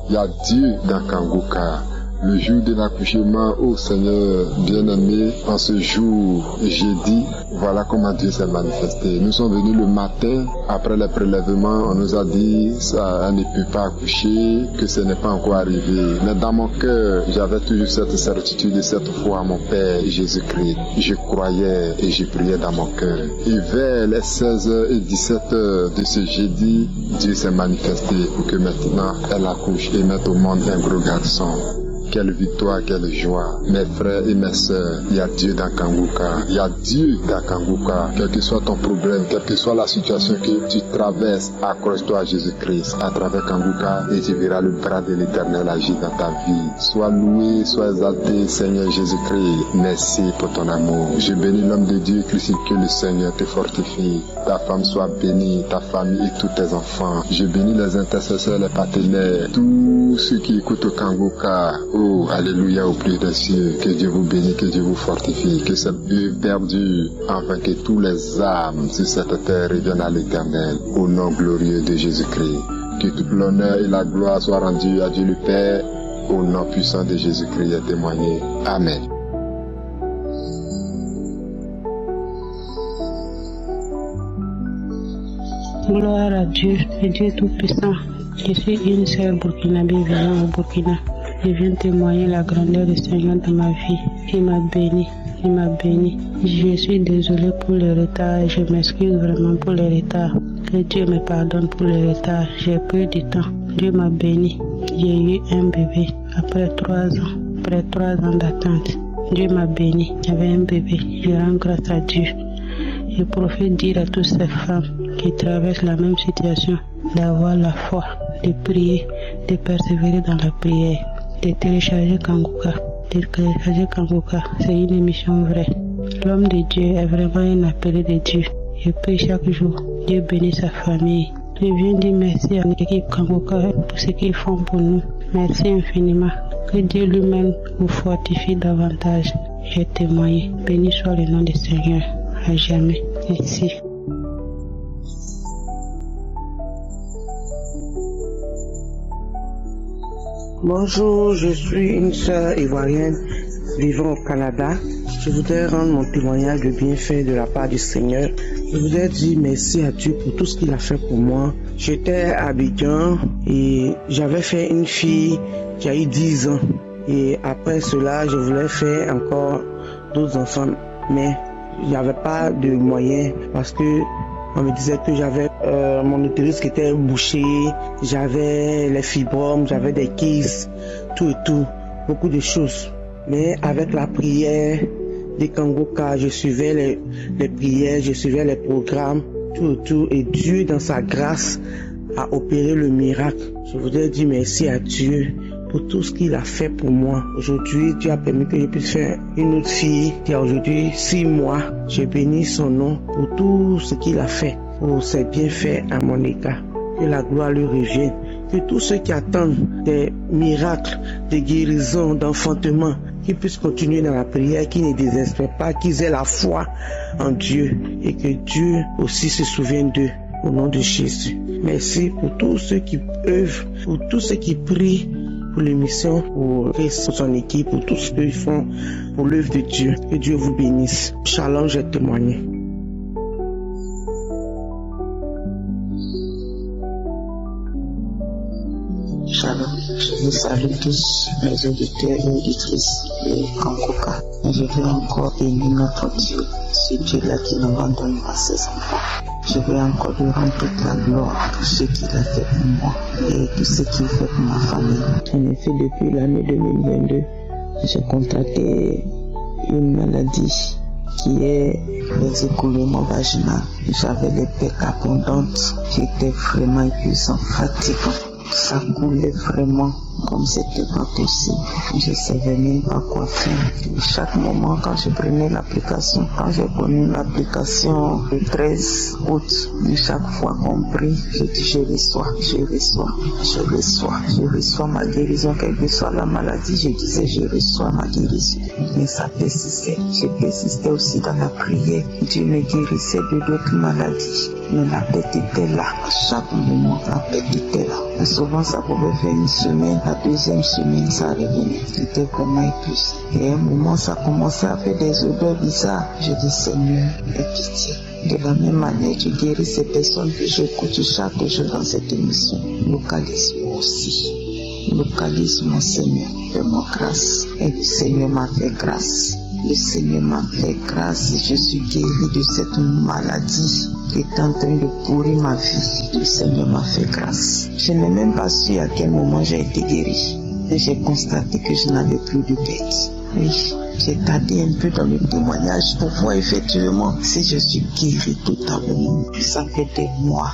Il y a Dieu dans Kanguka. Le jour de l'accouchement, ô Seigneur bien-aimé, en ce jour, jeudi, voilà comment Dieu s'est manifesté. Nous sommes venus le matin, après le prélèvement, on nous a dit, ça, elle ne peut pas accoucher, que ce n'est pas encore arrivé. Mais dans mon cœur, j'avais toujours cette certitude et cette foi à mon Père Jésus-Christ. Je croyais et je priais dans mon cœur. Et vers les 16h et 17h de ce jeudi, Dieu s'est manifesté pour que maintenant, elle accouche et mette au monde un gros garçon. Quelle victoire, quelle joie. Mes frères et mes sœurs, il y a Dieu dans Kanguka. Il y a Dieu dans Kanguka. Quel que soit ton problème, quelle que soit la situation que tu traverses, accroche-toi à Jésus-Christ à travers Kanguka et tu verras le bras de l'Éternel agir dans ta vie. Sois loué, sois exalté, Seigneur Jésus-Christ. Merci pour ton amour. Je bénis l'homme de Dieu, Christ, que le Seigneur te fortifie. Ta femme soit bénie, ta famille et tous tes enfants. Je bénis les intercesseurs, les partenaires, tous ceux qui écoutent Kanguka. Oh, alléluia au plus des cieux. Que Dieu vous bénisse, que Dieu vous fortifie, que cette vie perdue, afin que tous les âmes sur cette terre reviennent à l'Éternel, au nom glorieux de Jésus-Christ. Que tout l'honneur et la gloire soient rendus à Dieu le Père, au nom puissant de Jésus-Christ est témoigné. Amen. Gloire à Dieu, le Dieu Tout-Puissant. Je suis une sœur burkinabé vivant au Burkina. Je viens témoigner la grandeur du Seigneur dans ma vie. Il m'a béni, il m'a béni. Je suis désolée pour le retard et je m'excuse vraiment pour le retard. Que Dieu me pardonne pour le retard. J'ai pris du temps. Dieu m'a béni. J'ai eu un bébé après 3 ans. Après 3 ans d'attente. Dieu m'a béni. J'avais un bébé. Je rends grâce à Dieu. Je profite dire à toutes ces femmes qui traversent la même situation d'avoir la foi, de prier, de persévérer dans la prière, de télécharger Kanguka. Télécharger Kanguka, c'est une émission vraie. L'homme de Dieu est vraiment un appelé de Dieu. Je prie chaque jour. Dieu bénit sa famille. Je viens dire merci à l'équipe Kanguka pour ce qu'ils font pour nous. Merci infiniment. Que Dieu lui-même vous fortifie davantage. J'ai témoigné. Béni soit le nom du Seigneur à jamais. Merci. Bonjour, je suis une sœur ivoirienne vivant au Canada. Je voudrais rendre mon témoignage de bienfait de la part du Seigneur. Je voudrais dire merci à Dieu pour tout ce qu'il a fait pour moi. J'étais à Abidjan et j'avais fait une fille qui a eu 10 ans. Et après cela, je voulais faire encore d'autres enfants. Mais il n'y avait pas de moyens parce que on me disait que j'avais mon utérus qui était bouché, j'avais les fibromes, j'avais des kystes, tout et tout, beaucoup de choses. Mais avec la prière des Kangoka, je suivais les prières, je suivais les programmes, tout et tout. Et Dieu, dans sa grâce, a opéré le miracle. Je voudrais dire merci à Dieu pour tout ce qu'il a fait pour moi. Aujourd'hui, Dieu a permis que je puisse faire une autre fille qui a aujourd'hui 6 mois. Je bénis son nom pour tout ce qu'il a fait, pour ses bienfaits à mon égard. Que la gloire lui revienne. Que tous ceux qui attendent des miracles, des guérisons, d'enfantement, qu'ils puissent continuer dans la prière, qu'ils ne désespèrent pas, qu'ils aient la foi en Dieu et que Dieu aussi se souvienne d'eux. Au nom de Jésus. Merci pour tous ceux qui œuvrent, pour tous ceux qui prient pour l'émission, pour Christ, pour son équipe, pour tout ce qu'ils font pour l'œuvre de Dieu. Que Dieu vous bénisse. Shalom, j'ai témoigné. Shalom, je vous salue tous, mes auditeurs et auditrices de Kangoka. Je veux encore bénir notre Dieu, ce Dieu-là qui nous abandonne à ses enfants. Je veux encore lui rendre toute la gloire pour ce qu'il a fait pour moi et tout ce qu'il fait pour ma famille. En effet, depuis l'année 2022, j'ai contracté une maladie qui est les écoulements vaginaux. J'avais les pecs abondantes, j'étais vraiment épuisant, fatigant. Ça coulait vraiment comme c'était pas possible. Je savais même pas quoi faire. Chaque moment quand je prenais l'application, quand j'ai connu l'application le 13 août, chaque fois qu'on prie, je dis je reçois ma guérison, quelle que soit la maladie, je disais je reçois ma guérison. Mais ça persistait. Je persistais aussi dans la prière. Dieu me guérissait de d'autres maladies. Mais la pète était là. À chaque moment, la pète était là. Et souvent, ça pouvait faire une semaine. La deuxième semaine, ça revenait. C'était vraiment épuisé. Et à un moment, ça commençait à faire des odeurs bizarres. Je dis, Seigneur, aie pitié. De la même manière, tu guéris ces personnes que j'écoute chaque jour dans cette émission. Localise-moi aussi. Localise-moi, Seigneur. Fais-moi grâce. Et le Seigneur m'a fait grâce. Le Seigneur m'a fait grâce. Je suis guéri de cette maladie qui est en train de pourrir ma vie. Le Seigneur m'a fait grâce. Je n'ai même pas su à quel moment j'ai été guéri. Et j'ai constaté que je n'avais plus de bête. Oui, j'ai tardé un peu dans le témoignage pour voir effectivement si je suis guéri totalement. Ça fait des mois.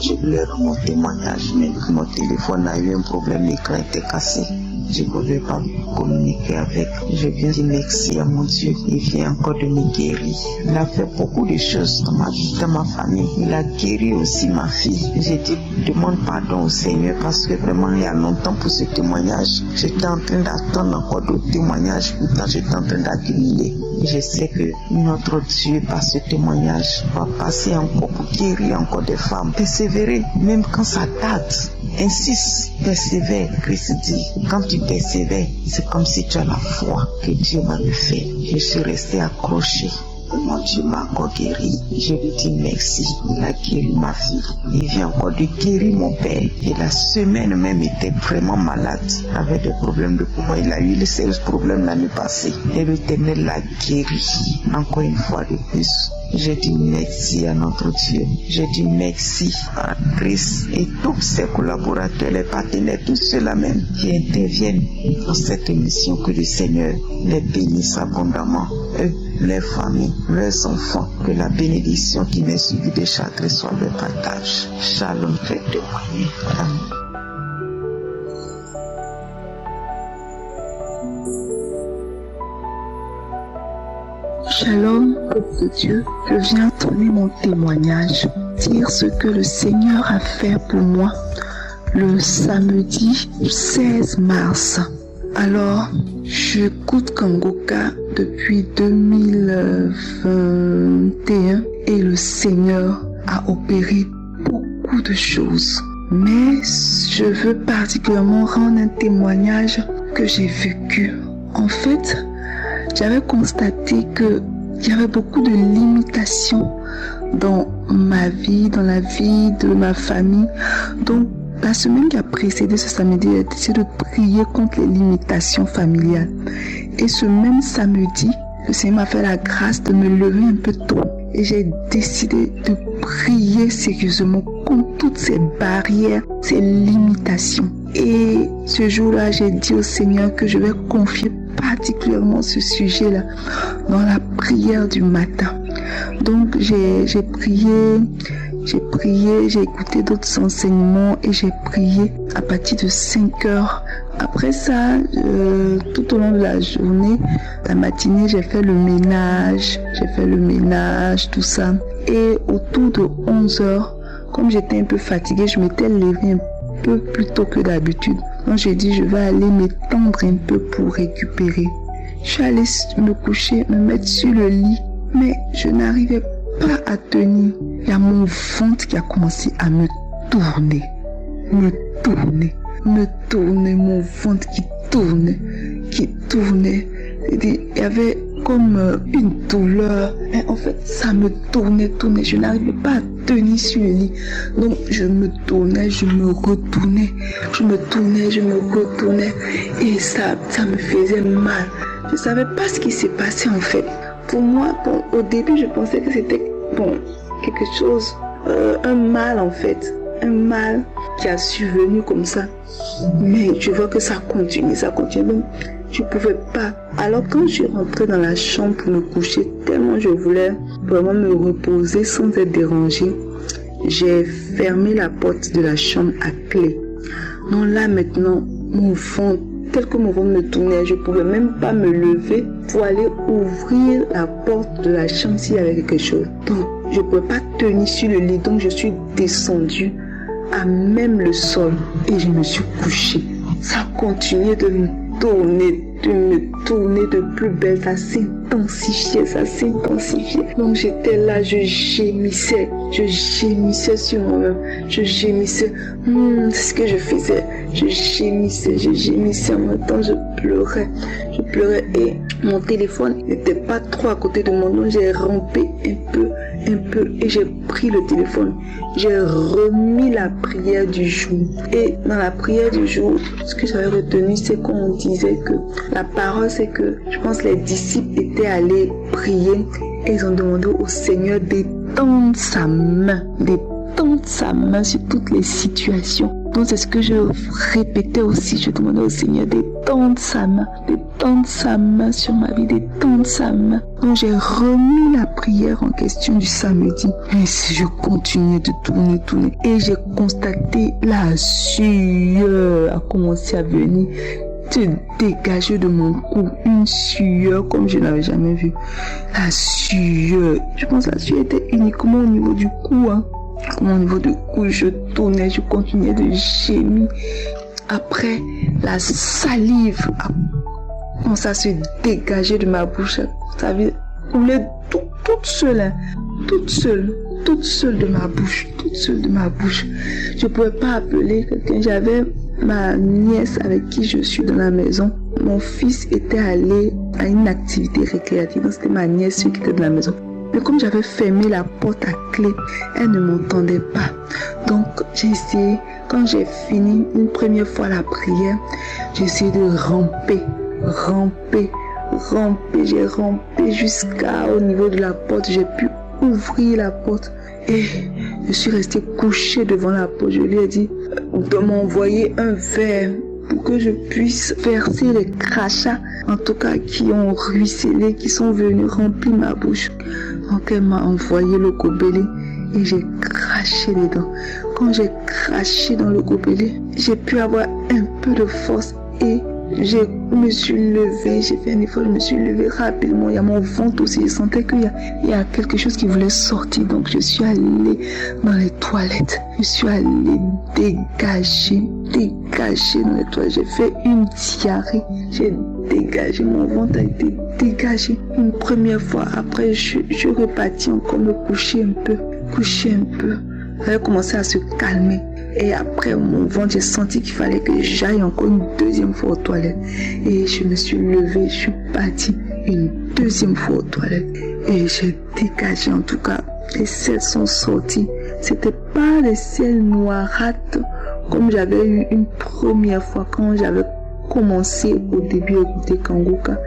Je voulais rendre mon témoignage, mais mon téléphone a eu un problème, l'écran était cassé. Je ne pouvais pas communiquer avec. Je viens dire merci à mon Dieu. Il vient encore de me guérir. Il a fait beaucoup de choses dans ma vie, dans ma famille. Il a guéri aussi ma fille. J'ai dit, demande pardon au Seigneur parce que vraiment il y a longtemps pour ce témoignage. J'étais en train d'attendre encore d'autres témoignages. Pourtant j'étais en train d'accumuler. Je sais que notre Dieu, par ce témoignage, va passer encore pour guérir encore des femmes. Persévérer, même quand ça date. Insiste, persévère. Christ dit, quand tu persévères, c'est comme si tu as la foi que Dieu va le faire. Je suis resté accroché. Mon Dieu m'a encore guéri. Je lui dis merci. Il a guéri ma fille. Il vient encore de guérir mon père. Et la semaine même était vraiment malade. Il avait des problèmes de poumon. Il a eu les sérieux problèmes l'année passée. Et l'Éternel l'a guéri. Encore une fois de plus. Je dis merci à notre Dieu. Je dis merci à Christ et tous ses collaborateurs, les partenaires, tous ceux-là même qui interviennent dans cette émission. Que le Seigneur les bénisse abondamment. Eux, les familles, leurs enfants, que la bénédiction qui m'est suivie de chaque soit le partage. Shalom, fait témoigner. Amen. Shalom, peuple de Dieu, je viens donner mon témoignage, dire ce que le Seigneur a fait pour moi le samedi 16 mars Alors, j'écoute Kangoka depuis 2021 et le Seigneur a opéré beaucoup de choses. Mais je veux particulièrement rendre un témoignage que j'ai vécu. En fait, j'avais constaté qu'il y avait beaucoup de limitations dans ma vie, dans la vie de ma famille. Donc, la semaine qui a précédé ce samedi, j'ai décidé de prier contre les limitations familiales. Et ce même samedi, le Seigneur m'a fait la grâce de me lever un peu tôt. Et j'ai décidé de prier sérieusement contre toutes ces barrières, ces limitations. Et ce jour-là, j'ai dit au Seigneur que je vais confier particulièrement ce sujet-là dans la prière du matin. Donc j'ai prié, j'ai écouté d'autres enseignements et j'ai prié à partir de 5 heures. Après ça, tout au long de la journée, la matinée, j'ai fait le ménage, tout ça. Et autour de 11 heures, comme j'étais un peu fatiguée, je m'étais levée un peu plus tôt que d'habitude. Donc j'ai dit, je vais aller m'étendre un peu pour récupérer. Je suis allée me coucher, me mettre sur le lit, mais je n'arrivais pas à tenir. Il y a mon ventre qui a commencé à me tourner, mon ventre qui tournait. Il y avait comme une douleur. Et en fait, ça me tournait. Je n'arrivais pas à tenir sur le lit. Donc, je me tournais, je me retournais. Et ça me faisait mal. Je ne savais pas ce qui s'est passé en fait. Pour moi, au début, je pensais que c'était quelque chose, un mal en fait. Un mal qui a survenu comme ça. Mais je vois que ça continue. Donc, je ne pouvais pas. Alors quand je suis rentrée dans la chambre pour me coucher, tellement je voulais vraiment me reposer sans être dérangée, j'ai fermé la porte de la chambre à clé. Donc là maintenant, tel que mon ventre me tournait, je ne pouvais même pas me lever pour aller ouvrir la porte de la chambre s'il y avait quelque chose. Donc je ne pouvais pas tenir sur le lit, donc je suis descendue à même le sol et je me suis couchée. Ça continuait de me tourner de plus belle, ça s'intensifiait. Donc j'étais là, je gémissais sur moi-même, c'est ce que je faisais, je gémissais en même temps, je pleurais et mon téléphone n'était pas trop à côté de moi, donc j'ai rampé un peu et j'ai pris le téléphone, j'ai remis la prière du jour. Et dans la prière du jour, ce que j'avais retenu, c'est qu'on disait que la parole, c'est que je pense les disciples étaient allés prier et ils ont demandé au Seigneur d'étendre sa main sur toutes les situations. Donc c'est ce que je répétais aussi, je demandais au Seigneur d'étendre sa main sur ma vie, d'étendre sa main. Donc j'ai remis la prière en question du samedi. Et je continuais de tourner et j'ai constaté la sueur a commencé à venir se dégager de mon cou, une sueur comme je n'avais jamais vu. La sueur, je pense que la sueur était uniquement au niveau du cou, Au niveau du cou, je tournais, je continuais de gémir. Après, la salive a commencé à se dégager de ma bouche. Ça avait coulé toute seule de ma bouche. Je ne pouvais pas appeler quelqu'un. J'avais ma nièce avec qui je suis dans la maison. Mon fils était allé à une activité récréative. Donc c'était ma nièce qui était dans la maison. Mais comme j'avais fermé la porte à clé, elle ne m'entendait pas. Donc j'ai essayé, quand j'ai fini une première fois la prière, j'ai essayé de ramper. J'ai rampé jusqu'au niveau de la porte. J'ai pu ouvrir la porte et je suis restée couchée devant la porte. Je lui ai dit de m'envoyer un verre pour que je puisse verser les crachats, en tout cas qui ont ruisselé, qui sont venus remplir ma bouche. Donc elle m'a envoyé le gobelet et j'ai craché dedans. Quand j'ai craché dans le gobelet, j'ai pu avoir un peu de force et Je me suis levée, j'ai fait un effort, je me suis levée rapidement. Il y a mon ventre aussi, je sentais qu'il y a quelque chose qui voulait sortir. Donc je suis allée dans les toilettes. Je suis allée dégager dans les toilettes. J'ai fait une diarrhée. J'ai dégagé, mon ventre a été dégagé une première fois. Après, je repartis encore me coucher un peu. J'avais commencé à se calmer. Et après mon ventre, j'ai senti qu'il fallait que j'aille encore une deuxième fois aux toilettes. Et je me suis levée, je suis partie une deuxième fois aux toilettes. Et j'ai dégagé, en tout cas, les selles sont sorties. C'était pas les selles noirâtres comme j'avais eu une première fois quand j'avais commencé au début à écouter Kangoka.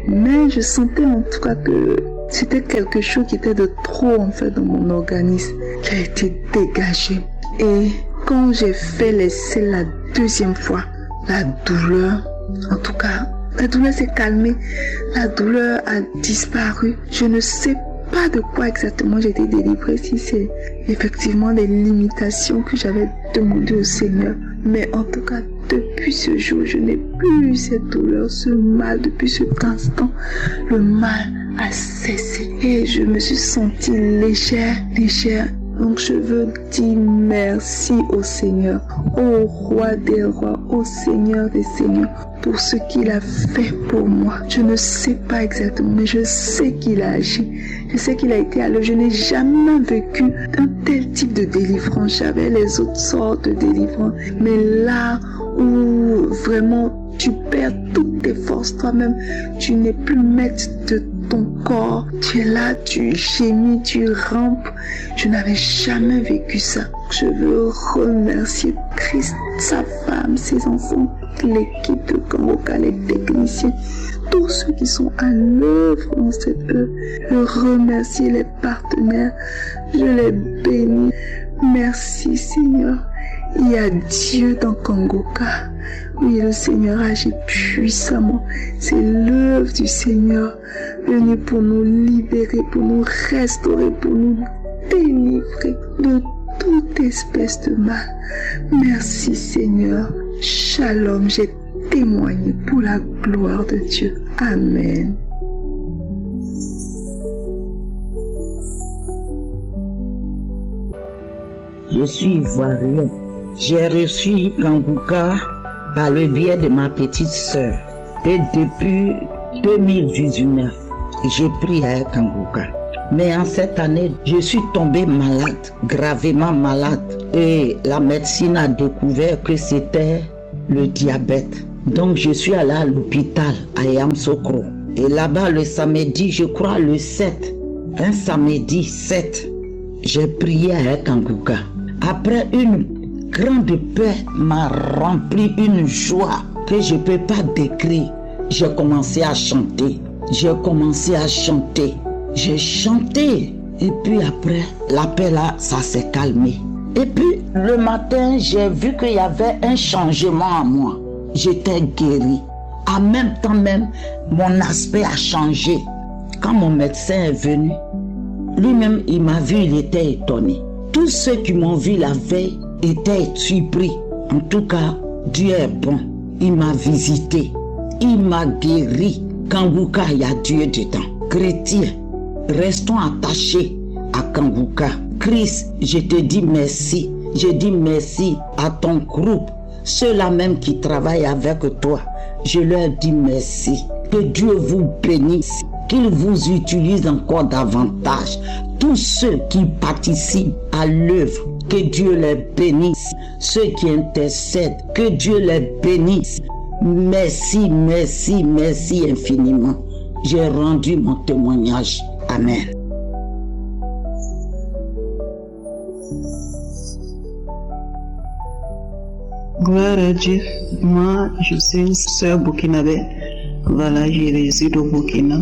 Mais je sentais en tout cas que c'était quelque chose qui était de trop en fait dans mon organisme, qui a été dégagé. Et quand j'ai fait les selles la deuxième fois, la douleur, en tout cas, la douleur s'est calmée, la douleur a disparu. Je ne sais pas de quoi exactement j'ai été délivrée, si c'est effectivement des limitations que j'avais demandé au Seigneur. Mais en tout cas, depuis ce jour, je n'ai plus eu cette douleur, ce mal. Depuis cet instant, le mal a cessé. Et je me suis sentie légère. Donc je veux dire merci au Seigneur, au Roi des Rois, au Seigneur des Seigneurs, pour ce qu'il a fait pour moi. Je ne sais pas exactement, mais je sais qu'il a agi. Je sais qu'il a été à l'œuvre. Je n'ai jamais vécu un tel type de délivrance. J'avais les autres sortes de délivrance. Mais là où vraiment tu perds toutes tes forces toi-même, tu n'es plus maître de ton corps, tu es là, tu gémis, tu rampes. Je n'avais jamais vécu ça. Je veux remercier Christ, sa femme, ses enfants, l'équipe de Kangoka, les techniciens, tous ceux qui sont à l'œuvre dans cette œuvre. Je remercie les partenaires, je les bénis. Merci Seigneur. Il y a Dieu dans Kangoka. Oui, le Seigneur agit puissamment. C'est l'œuvre du Seigneur venu pour nous libérer, pour nous restaurer, pour nous délivrer de toute espèce de mal. Merci Seigneur. Shalom, j'ai témoigné pour la gloire de Dieu. Amen. Je suis ivoirien. J'ai reçu Kangoka par le biais de ma petite sœur. Et depuis 2019, j'ai pris à Kangoka. Mais en cette année, je suis tombée malade, gravement malade. Et la médecine a découvert que c'était le diabète. Donc je suis allée à l'hôpital à Yamoussoukro. Et là-bas, le samedi, je crois le 7, un samedi 7, j'ai prié à Kangoka. Après, une grande paix m'a rempli, une joie que je ne peux pas décrire. J'ai commencé à chanter. J'ai chanté. Et puis après, la paix là, ça s'est calmé. Et puis, le matin, j'ai vu qu'il y avait un changement en moi. J'étais guérie. En même temps même, mon aspect a changé. Quand mon médecin est venu, lui-même, il m'a vu, il était étonné. Tous ceux qui m'ont vu la veille étaient surpris. En tout cas, Dieu est bon. Il m'a visité. Il m'a guéri. Kangoka, il y a Dieu dedans. Chrétiens, restons attachés à Kangoka. Christ, je te dis merci. Je dis merci à ton groupe. Ceux-là même qui travaillent avec toi, je leur dis merci. Que Dieu vous bénisse. Qu'il vous utilise encore davantage. Tous ceux qui participent à l'œuvre, que Dieu les bénisse. Ceux qui intercèdent, que Dieu les bénisse. Merci, merci, merci infiniment. J'ai rendu mon témoignage. Amen. Gloire à Dieu. Moi, je suis une sœur burkinabé. Voilà, je réside au Burkina.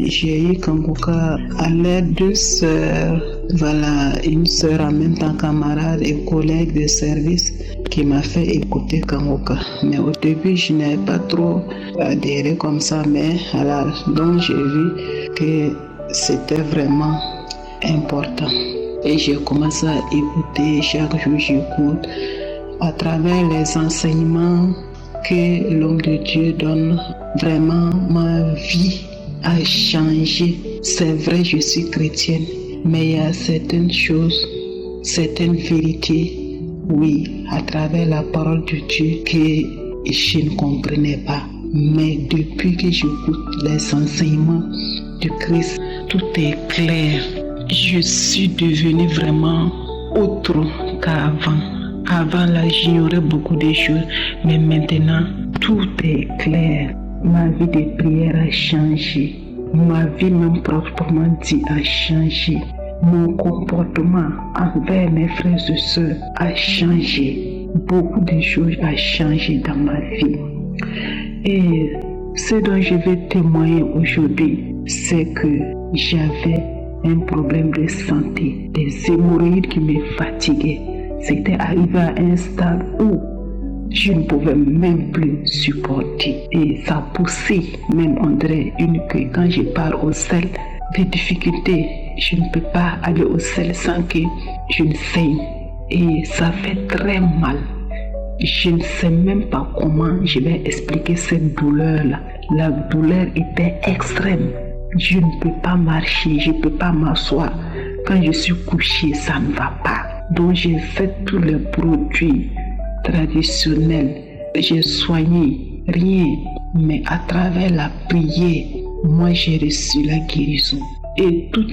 J'ai eu Kangoka à l'aide de sœurs. Voilà, une sœur en même temps camarade et collègue de service qui m'a fait écouter Kangoka. Mais au début, je n'avais pas trop adhéré comme ça, mais voilà, donc j'ai vu que c'était vraiment important. Et j'ai commencé à écouter, chaque jour j'écoute. À travers les enseignements que l'homme de Dieu donne. Vraiment, ma vie a changé. C'est vrai, je suis chrétienne, mais il y a certaines choses, certaines vérités, oui, à travers la parole de Dieu que je ne comprenais pas. Mais depuis que j'écoute les enseignements de Christ, tout est clair. Je suis devenue vraiment autre qu'avant. Avant là, j'ignorais beaucoup de choses, mais maintenant, tout est clair. Ma vie de prière a changé. Ma vie même proprement dit a changé. Mon comportement envers mes frères et sœurs a changé. Beaucoup de choses ont changé dans ma vie. Et ce dont je vais témoigner aujourd'hui, c'est que j'avais un problème de santé, des hémorroïdes qui me fatiguaient. C'était arrivé à un stade où je ne pouvais même plus supporter. Et ça poussait, même on dirait une queue. Quand je pars au sel, des difficultés, je ne peux pas aller au sel sans que je ne saigne. Et ça fait très mal. Je ne sais même pas comment je vais expliquer cette douleur-là. La douleur était extrême. Je ne peux pas marcher, je ne peux pas m'asseoir. Quand je suis couché, ça ne va pas. Donc j'ai fait tous les produits traditionnels. J'ai soigné, rien. Mais à travers la prière, moi j'ai reçu la guérison. Et tout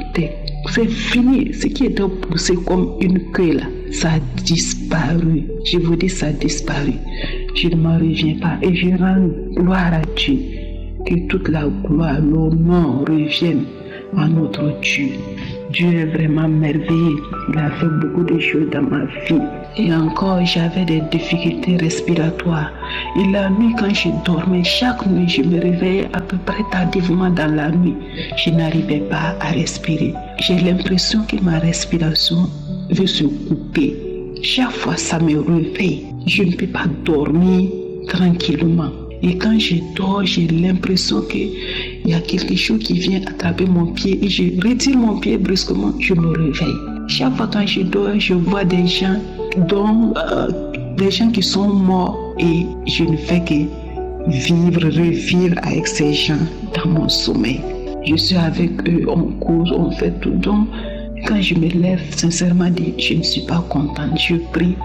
c'est fini. Ce qui était poussé comme une queue là, ça a disparu. Je vous dis, ça a disparu. Je ne m'en reviens pas. Et je rends gloire à Dieu. Que toute la gloire, l'honneur revienne à notre Dieu. Dieu est vraiment merveilleux. Il a fait beaucoup de choses dans ma vie. Et encore, j'avais des difficultés respiratoires. Et la nuit, quand je dormais, chaque nuit, je me réveillais à peu près tardivement dans la nuit. Je n'arrivais pas à respirer. J'ai l'impression que ma respiration veut se couper. Chaque fois, ça me réveille. Je ne peux pas dormir tranquillement. Et quand je dors, j'ai l'impression qu'il y a quelque chose qui vient attraper mon pied et je retire mon pied brusquement, je me réveille. Chaque fois quand je dors, je vois des gens, des gens qui sont morts et je ne fais que revivre avec ces gens dans mon sommeil. Je suis avec eux, on cause, on fait tout. Donc, quand je me lève, sincèrement dit, je ne suis pas contente. Je prie,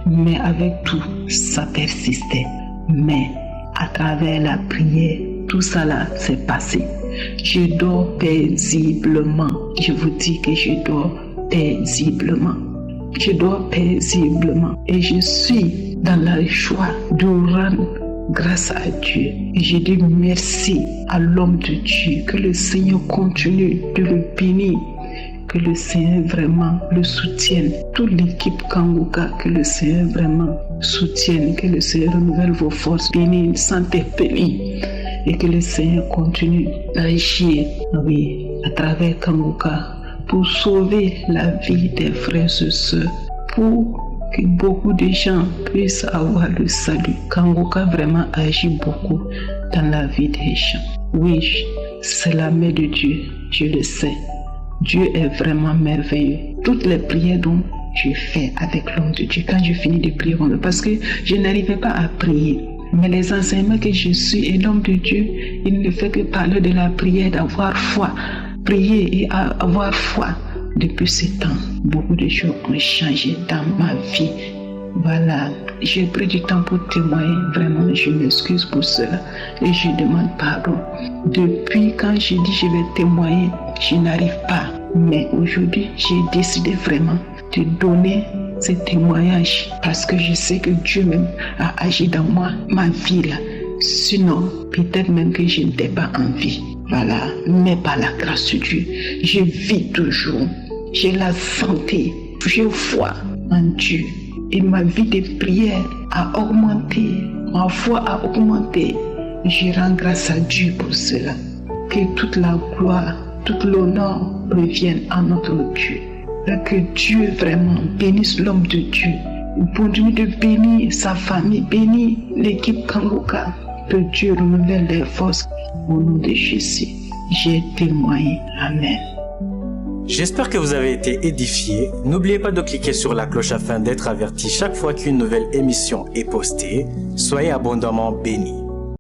mais avec tout, ça persistait. Mais à travers la prière, tout ça là s'est passé. Je dors paisiblement. Je vous dis que je dors paisiblement. Je dors paisiblement. Et je suis dans la joie de rendre grâce à Dieu. Et je dis merci à l'homme de Dieu. Que le Seigneur continue de le bénir. Que le Seigneur vraiment le soutienne. Toute l'équipe Kanguka, que le Seigneur vraiment soutienne. Que le Seigneur renouvelle vos forces. Bénis, santé, bénis. Et que le Seigneur continue d'agir, oui, à travers Kanguka pour sauver la vie des frères et sœurs. Pour que beaucoup de gens puissent avoir le salut. Kanguka vraiment agit beaucoup dans la vie des gens. Oui, c'est la main de Dieu, je le sais. Dieu est vraiment merveilleux. Toutes les prières dont je fais avec l'homme de Dieu, quand je finis de prier, parce que je n'arrivais pas à prier. Mais les enseignements que je suis et l'homme de Dieu, il ne fait que parler de la prière, d'avoir foi. Prier et avoir foi. Depuis ce temps, beaucoup de choses ont changé dans ma vie. Voilà, j'ai pris du temps pour témoigner. Vraiment, je m'excuse pour cela et je demande pardon. Depuis quand j'ai dit je vais témoigner, je n'arrive pas. Mais aujourd'hui, j'ai décidé vraiment de donner ce témoignage parce que je sais que Dieu même a agi dans moi, ma vie là. Sinon, peut-être même que je n'étais pas en vie. Voilà, mais par la grâce de Dieu, je vis toujours. J'ai la santé, j'ai foi en Dieu. Et ma vie de prière a augmenté, ma foi a augmenté. Je rends grâce à Dieu pour cela. Que toute la gloire, tout l'honneur revienne à notre Dieu. Et que Dieu vraiment bénisse l'homme de Dieu. Continue de bénir sa famille, bénir l'équipe Kanguka. Que Dieu renouvelle les forces. Au nom de Jésus, j'ai témoigné. Amen. J'espère que vous avez été édifiés. N'oubliez pas de cliquer sur la cloche afin d'être averti chaque fois qu'une nouvelle émission est postée. Soyez abondamment bénis.